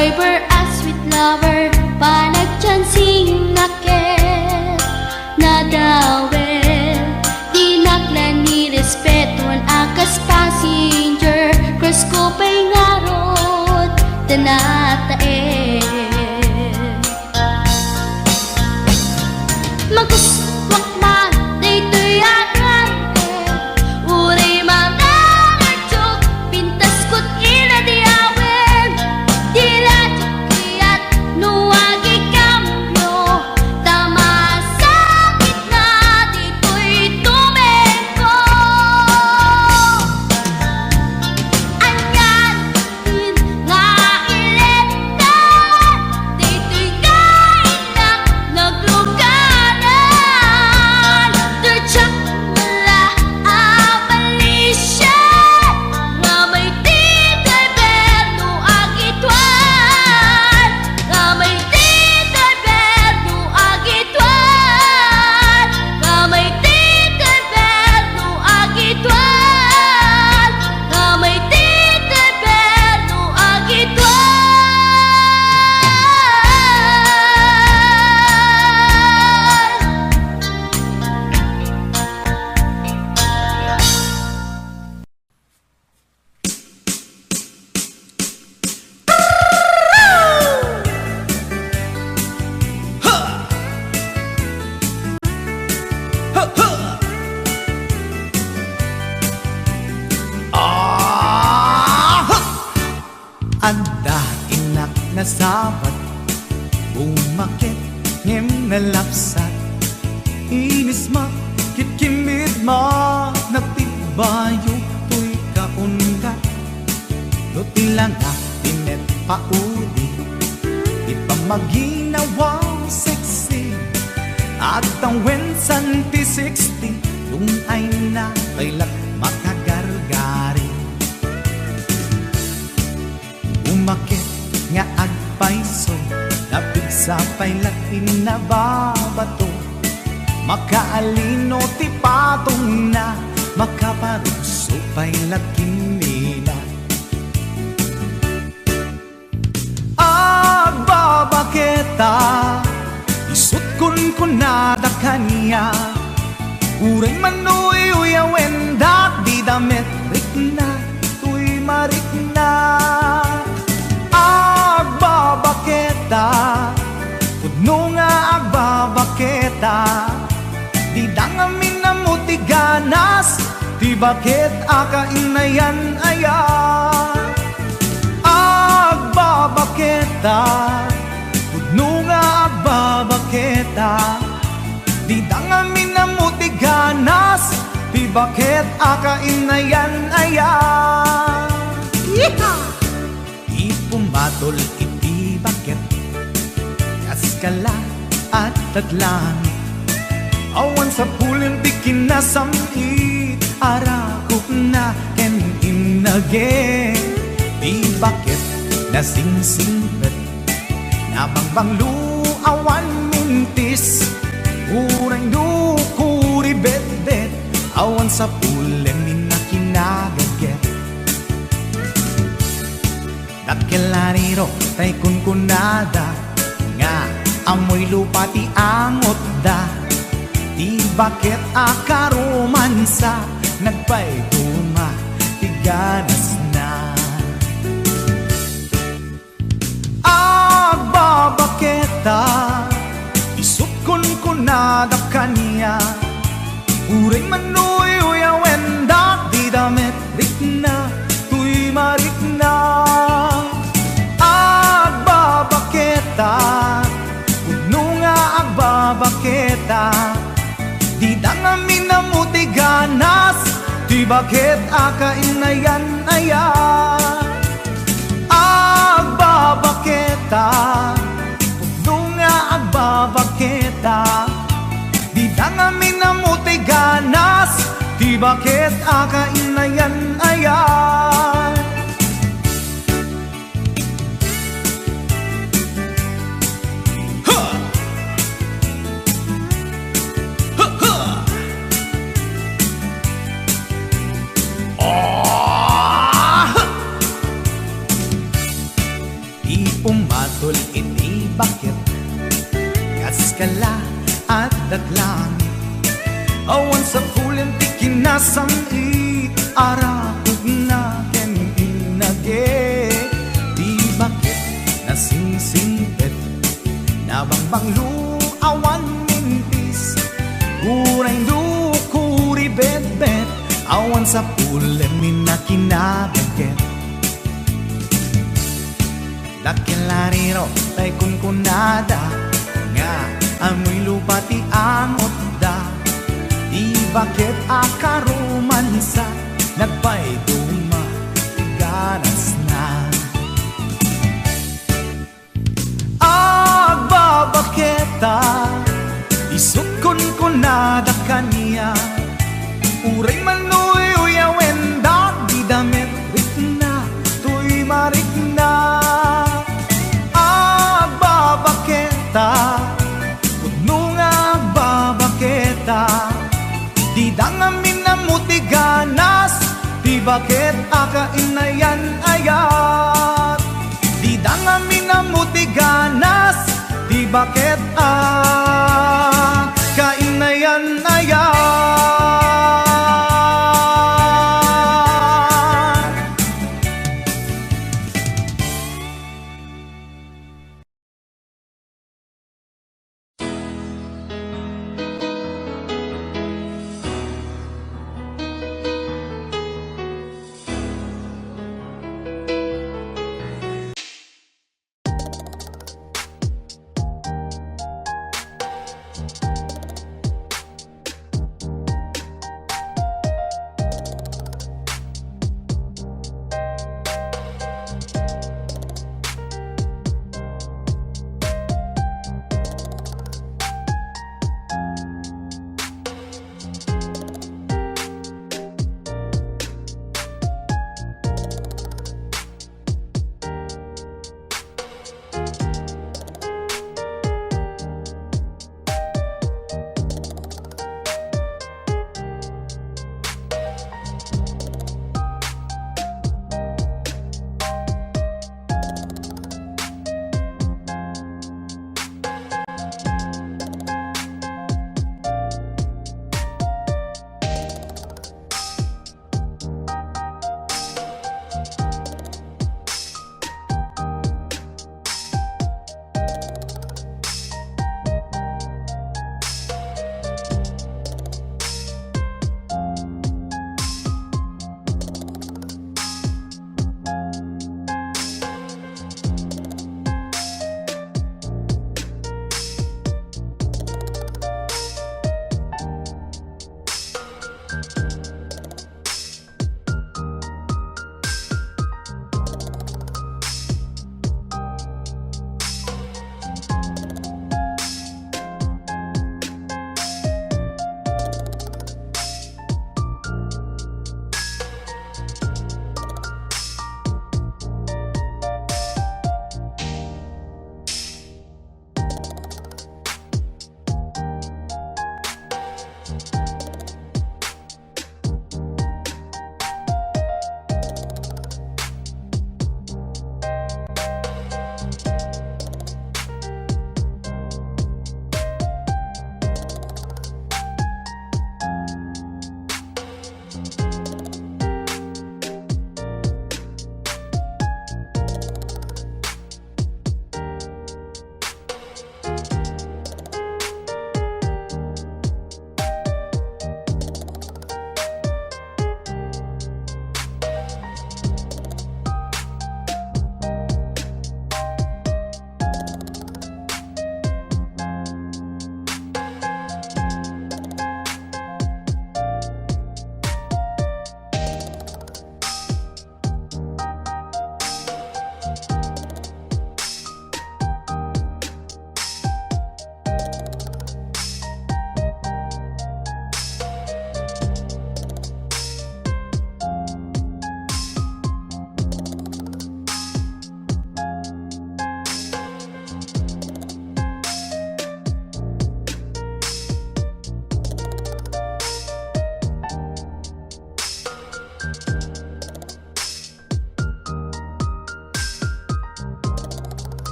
Driver as sweet lover, panagchansing nakit nadawel, di naklan ni respetuan akas passenger, cross ko pa'y ngarot tanatae. Maguswak man daytoy agrante, uray mga ngartsok, pintas ko't inadiawen, diradyo kayat nuwagi kamyo, tama sakit na dito'y tumengko. Anyan din nga iletan, dito'y kain na naglugaran, turtsak mula abalisya, nga may titay berno agitwan, nga may titay berno agitwan, nga may titay berno agitwan, nga may titay berno agitwan. Anda inak na sabat, umakit ngem na lapsat, inis ma kitkimid ma nagtibayo to'y kaungat, no tilang na tinet paudi, di pa maginawang sexy, at ang wensan P60 yung ay na kailat makagargari. Umakit nga agpaiso, napigsa pa'y latin na babato, makaalino ti patong na, makaparuso pa'y latin nila. Agbabaketa, isut kun nada kanya, uray manoy uyawen dat di damit rikna, tuy marikna. Agbabaketa, pudno nga agbabaketa, di dangamin na mutiganas, di bakit akainayan aya. Agbabaketa, pudno nga agbabaketa, di dangamin na mutiganas, di bakit akainayan aya. Ipumatol iti bakit, kaskala at tadlangit, awan sa pulim di kinasamit, arakok na ken inage, di bakit nasingsingret, nabangbang luawan mintis, uray nukuri bet-bet, awan sa pulim minakinagaget. Dakilariro tay kunkunada, nga amoy lupa ti angot da, di bakit akaromansa, nagpay tuma ti ganas na. Agbabaketa, isut kunkunada kanya, uray manoy uyawen da, di damit rikna, tuy marikna. Agbabaketa, pudno nga agbabaketa, di dangamin na mutiganas, di bakit akainayan aya. Agbabaketa, pudno nga agbabaketa, di dangamin na mutiganas, di bakit akainayan aya. daglangi awan sa fulen ti kinasam-i arakog na ken inage di bakit nasingsingpet nabangbang awan mintis kurang kuri bet-bet awan sa fulen minakinadaget Dakilariro tay kunkunada nga amoy lupa ti angot da di bakit akarumansa nagpay duma ganas na agbabaketa isukon kunada kaniya uray manuy uyawen da di damit ritna tuy marikna Pudno nga babaketa Di dangamin na mutiganas Di bakit akainayan ayat Di dangamin na mutiganas Di bakit akainayan ayat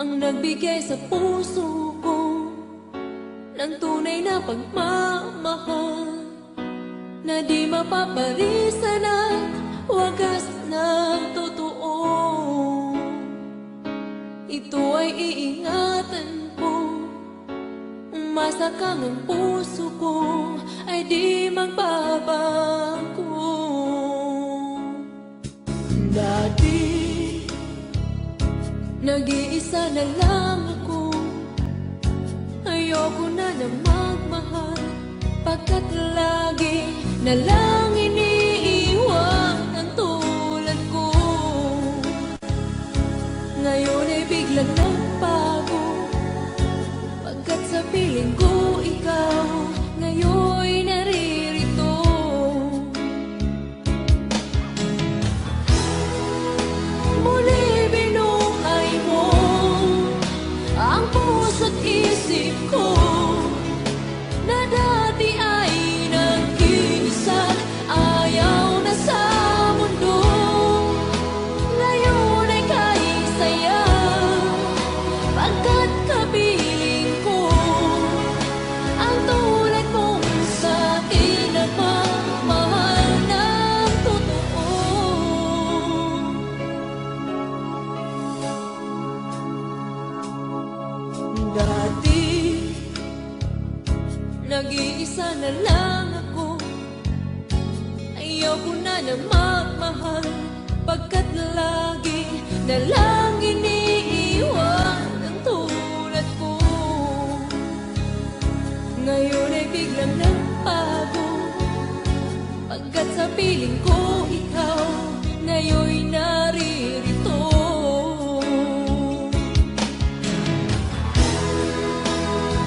ang nagbigay sa puso ko ng tunay na pagmamahal na di mapaparisan at wagas na totoo. Ito ay iingatan ko, umasa kang ang puso ko ay di magbabago. Dati, nag-iisa na lang ako, ayoko na magmahal, pagkat lagi na lang iniiwan ang tulad ko. Ngayon ay biglang nagbago, pagkat sa piling ko ikaw ngayon'y naririto. Muli binuhay mo ang puso't isip ko na dati ay nag-iisa, ayaw na sa mundo. Ngayon ay kahit saya, pagkat kapiling ko ang tulad mong sa'kin na pagmahal ng totoo. Dati, nag-iisa na lang ako, ayaw ko na magmahal, pagkat lagi na lang iniiwan ang tulad ko. Ngayon ay biglang nagbago, pagkat sa piling ko ikaw ngayon'y naririto.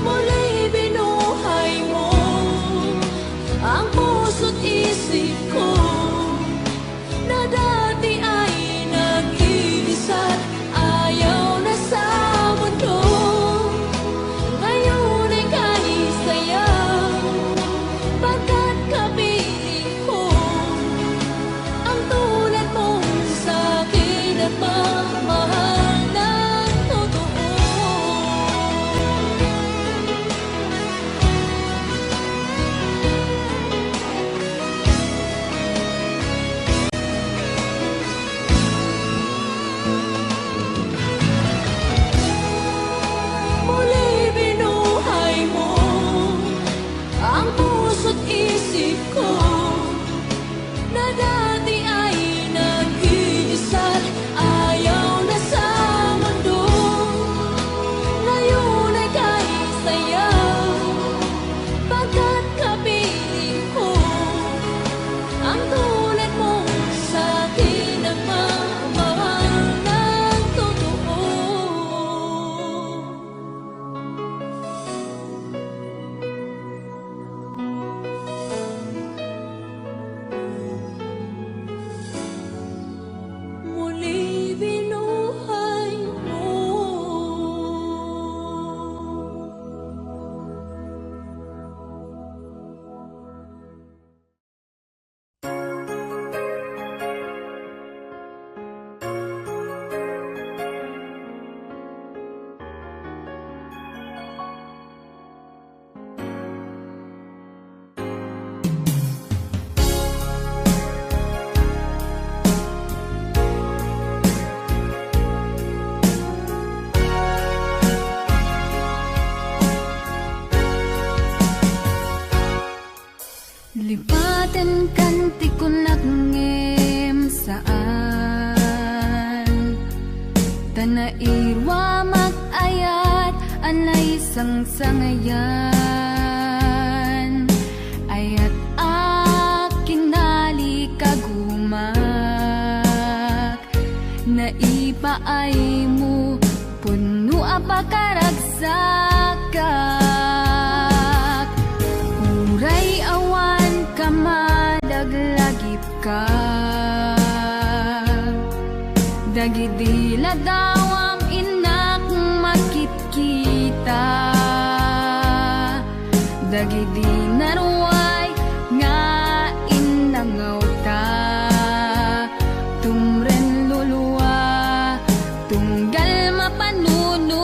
Muli binuhay mo ang puso't isip ko na dati ay nag-iisa't ayaw na sa mundo. Ngayon ay kahit saya, pagkat kapiling ko ang tulad mong sa'kin at pagmahal ng totoo. Muli binuhay mo ang puso't isip ko na dati ay nag-iisa't ayaw na sa mundo. Ngayon ay kahit saya, pagkat kapiling ko ang tulad mong sa'kin na pagmamahal ng totoo. Muli binuhay mo. Lipatan kanti ko nagngem saan Tanairwa mag-ayat anay sang-sangayan Ayat akin nali kagumak Naipaay mo puno apakaragsakat Uray awan ka madaglagip ka Dagidila dawam inak makit-kita Dagidi naruay nga inangaw ta Tumren luluwa tunggal mapanuno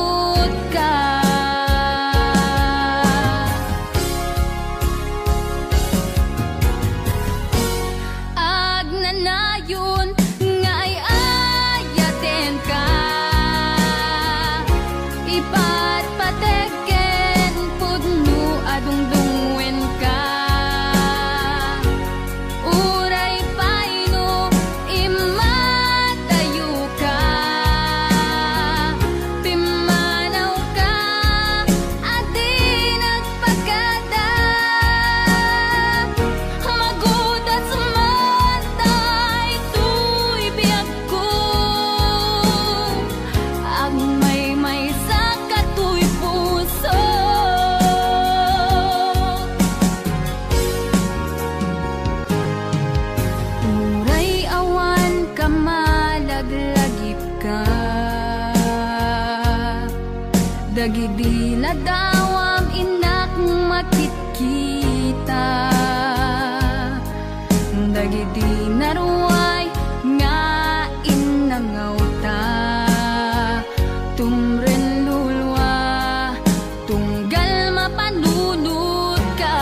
Dagidi na dawam inak makikita, dagidi na ruway nga inangawta, tumren lulwa tunggal mapanunod ka.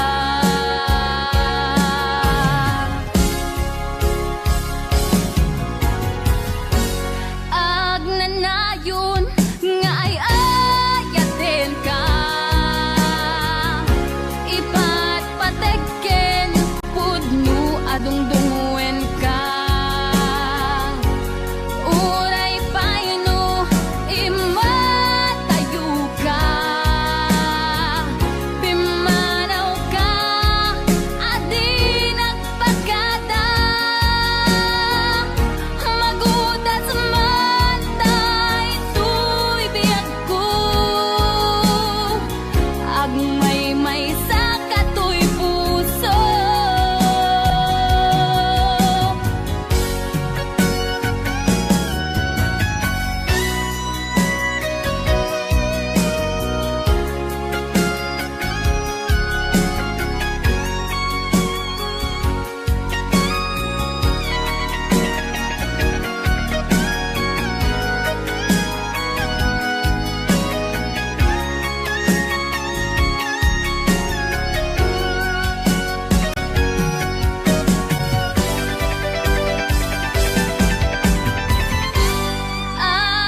Agnanayon nga ay ayaten ka, ipatpateken pudno adungdungwen ka. Uray paino imatayo ka, pimanaw ka adi nagpagkada, magudas man to'y biyag ko, agmay sa kato'y puso.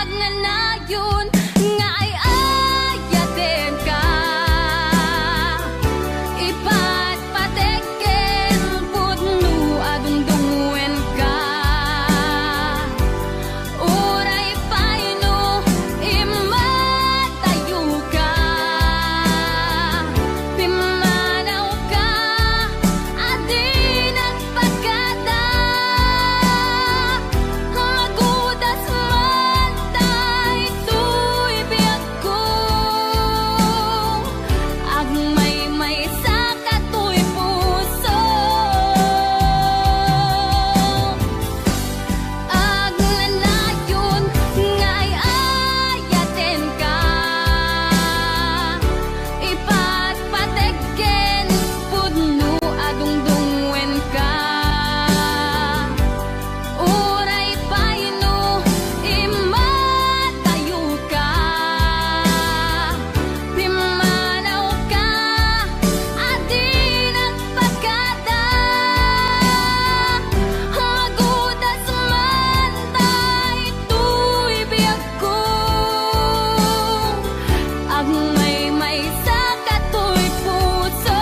Agnanayon nga ay ayaten ka, ipatpateken pudno adungdungwen ka. Uray paino imatayo ka, pimanaw ka adi nagpagkada, magudas man to'y biyag ko, agmay sa kato'y puso. Agnanayon nga ay ayaten ka, ipatpateken pudno adungdungwen ka. Uray paino imatayo ka, pimanaw ka adi nagpagkada, magudas man to'y biyag ko, agmay sa kato'y puso.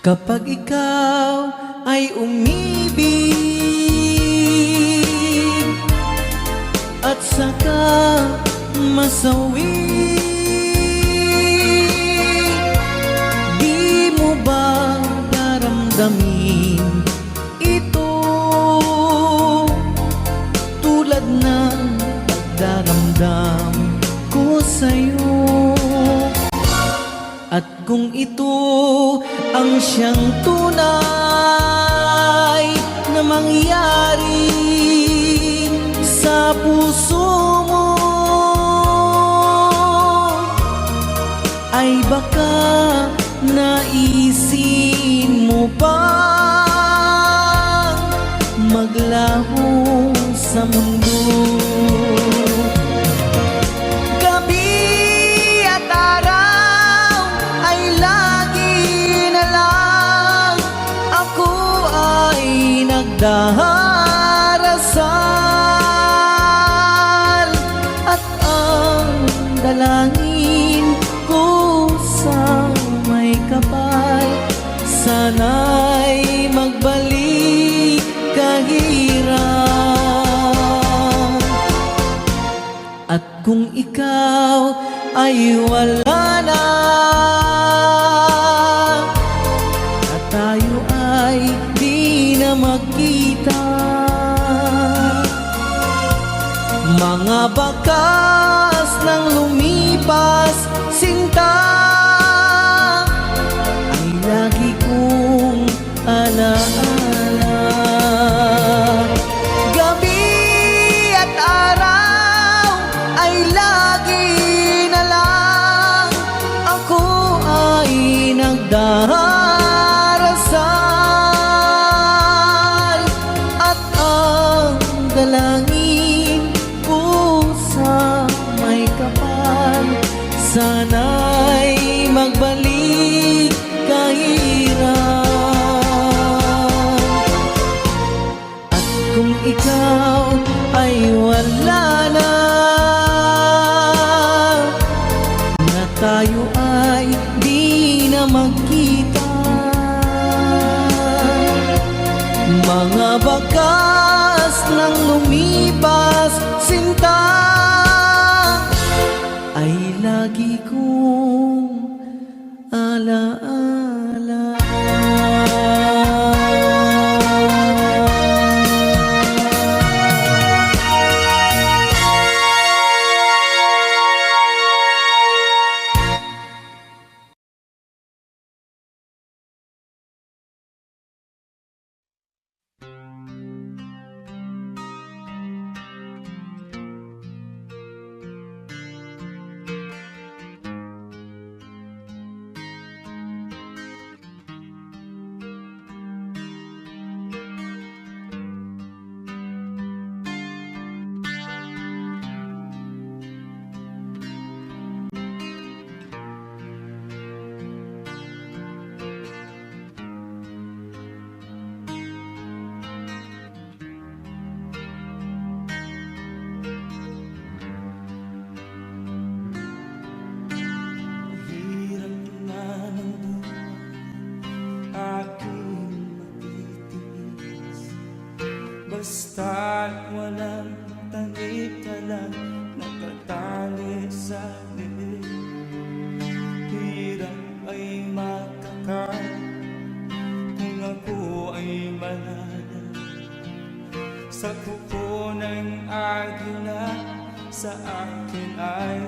Kapag ikaw ay umibig at saka masawi, di mo ba daramdamin ito tulad ng pagdaramdam ko sa'yo? At kung ito ang siyang tunay na mangyari sa puso mo, ay baka naisin mo bang maglaho sa mundo? darasal at ang dalangin ko sa may kapal, sana'y magbalik kahirap. At kung ikaw ay wala na, at tayo ay di na magkita, mga bakas ng lumipas sinta ay lagi kong alaala. Gabi at araw ay lagi na lang ako ay nagdarasal at ang dalangin ko sa may kapal, sana'y magbalik kahirap. At kung ikaw ay wala na, na tayo ay di na magkita, mga bakas ng lumipas sinta ay lagi kong alaala. Hirap na ng buhay aking matitiis, basta't walang tanik ka lang nakatali sa liig. Hirap ay matakan kung ako ay manana sa kuko ng agila, sa akin ay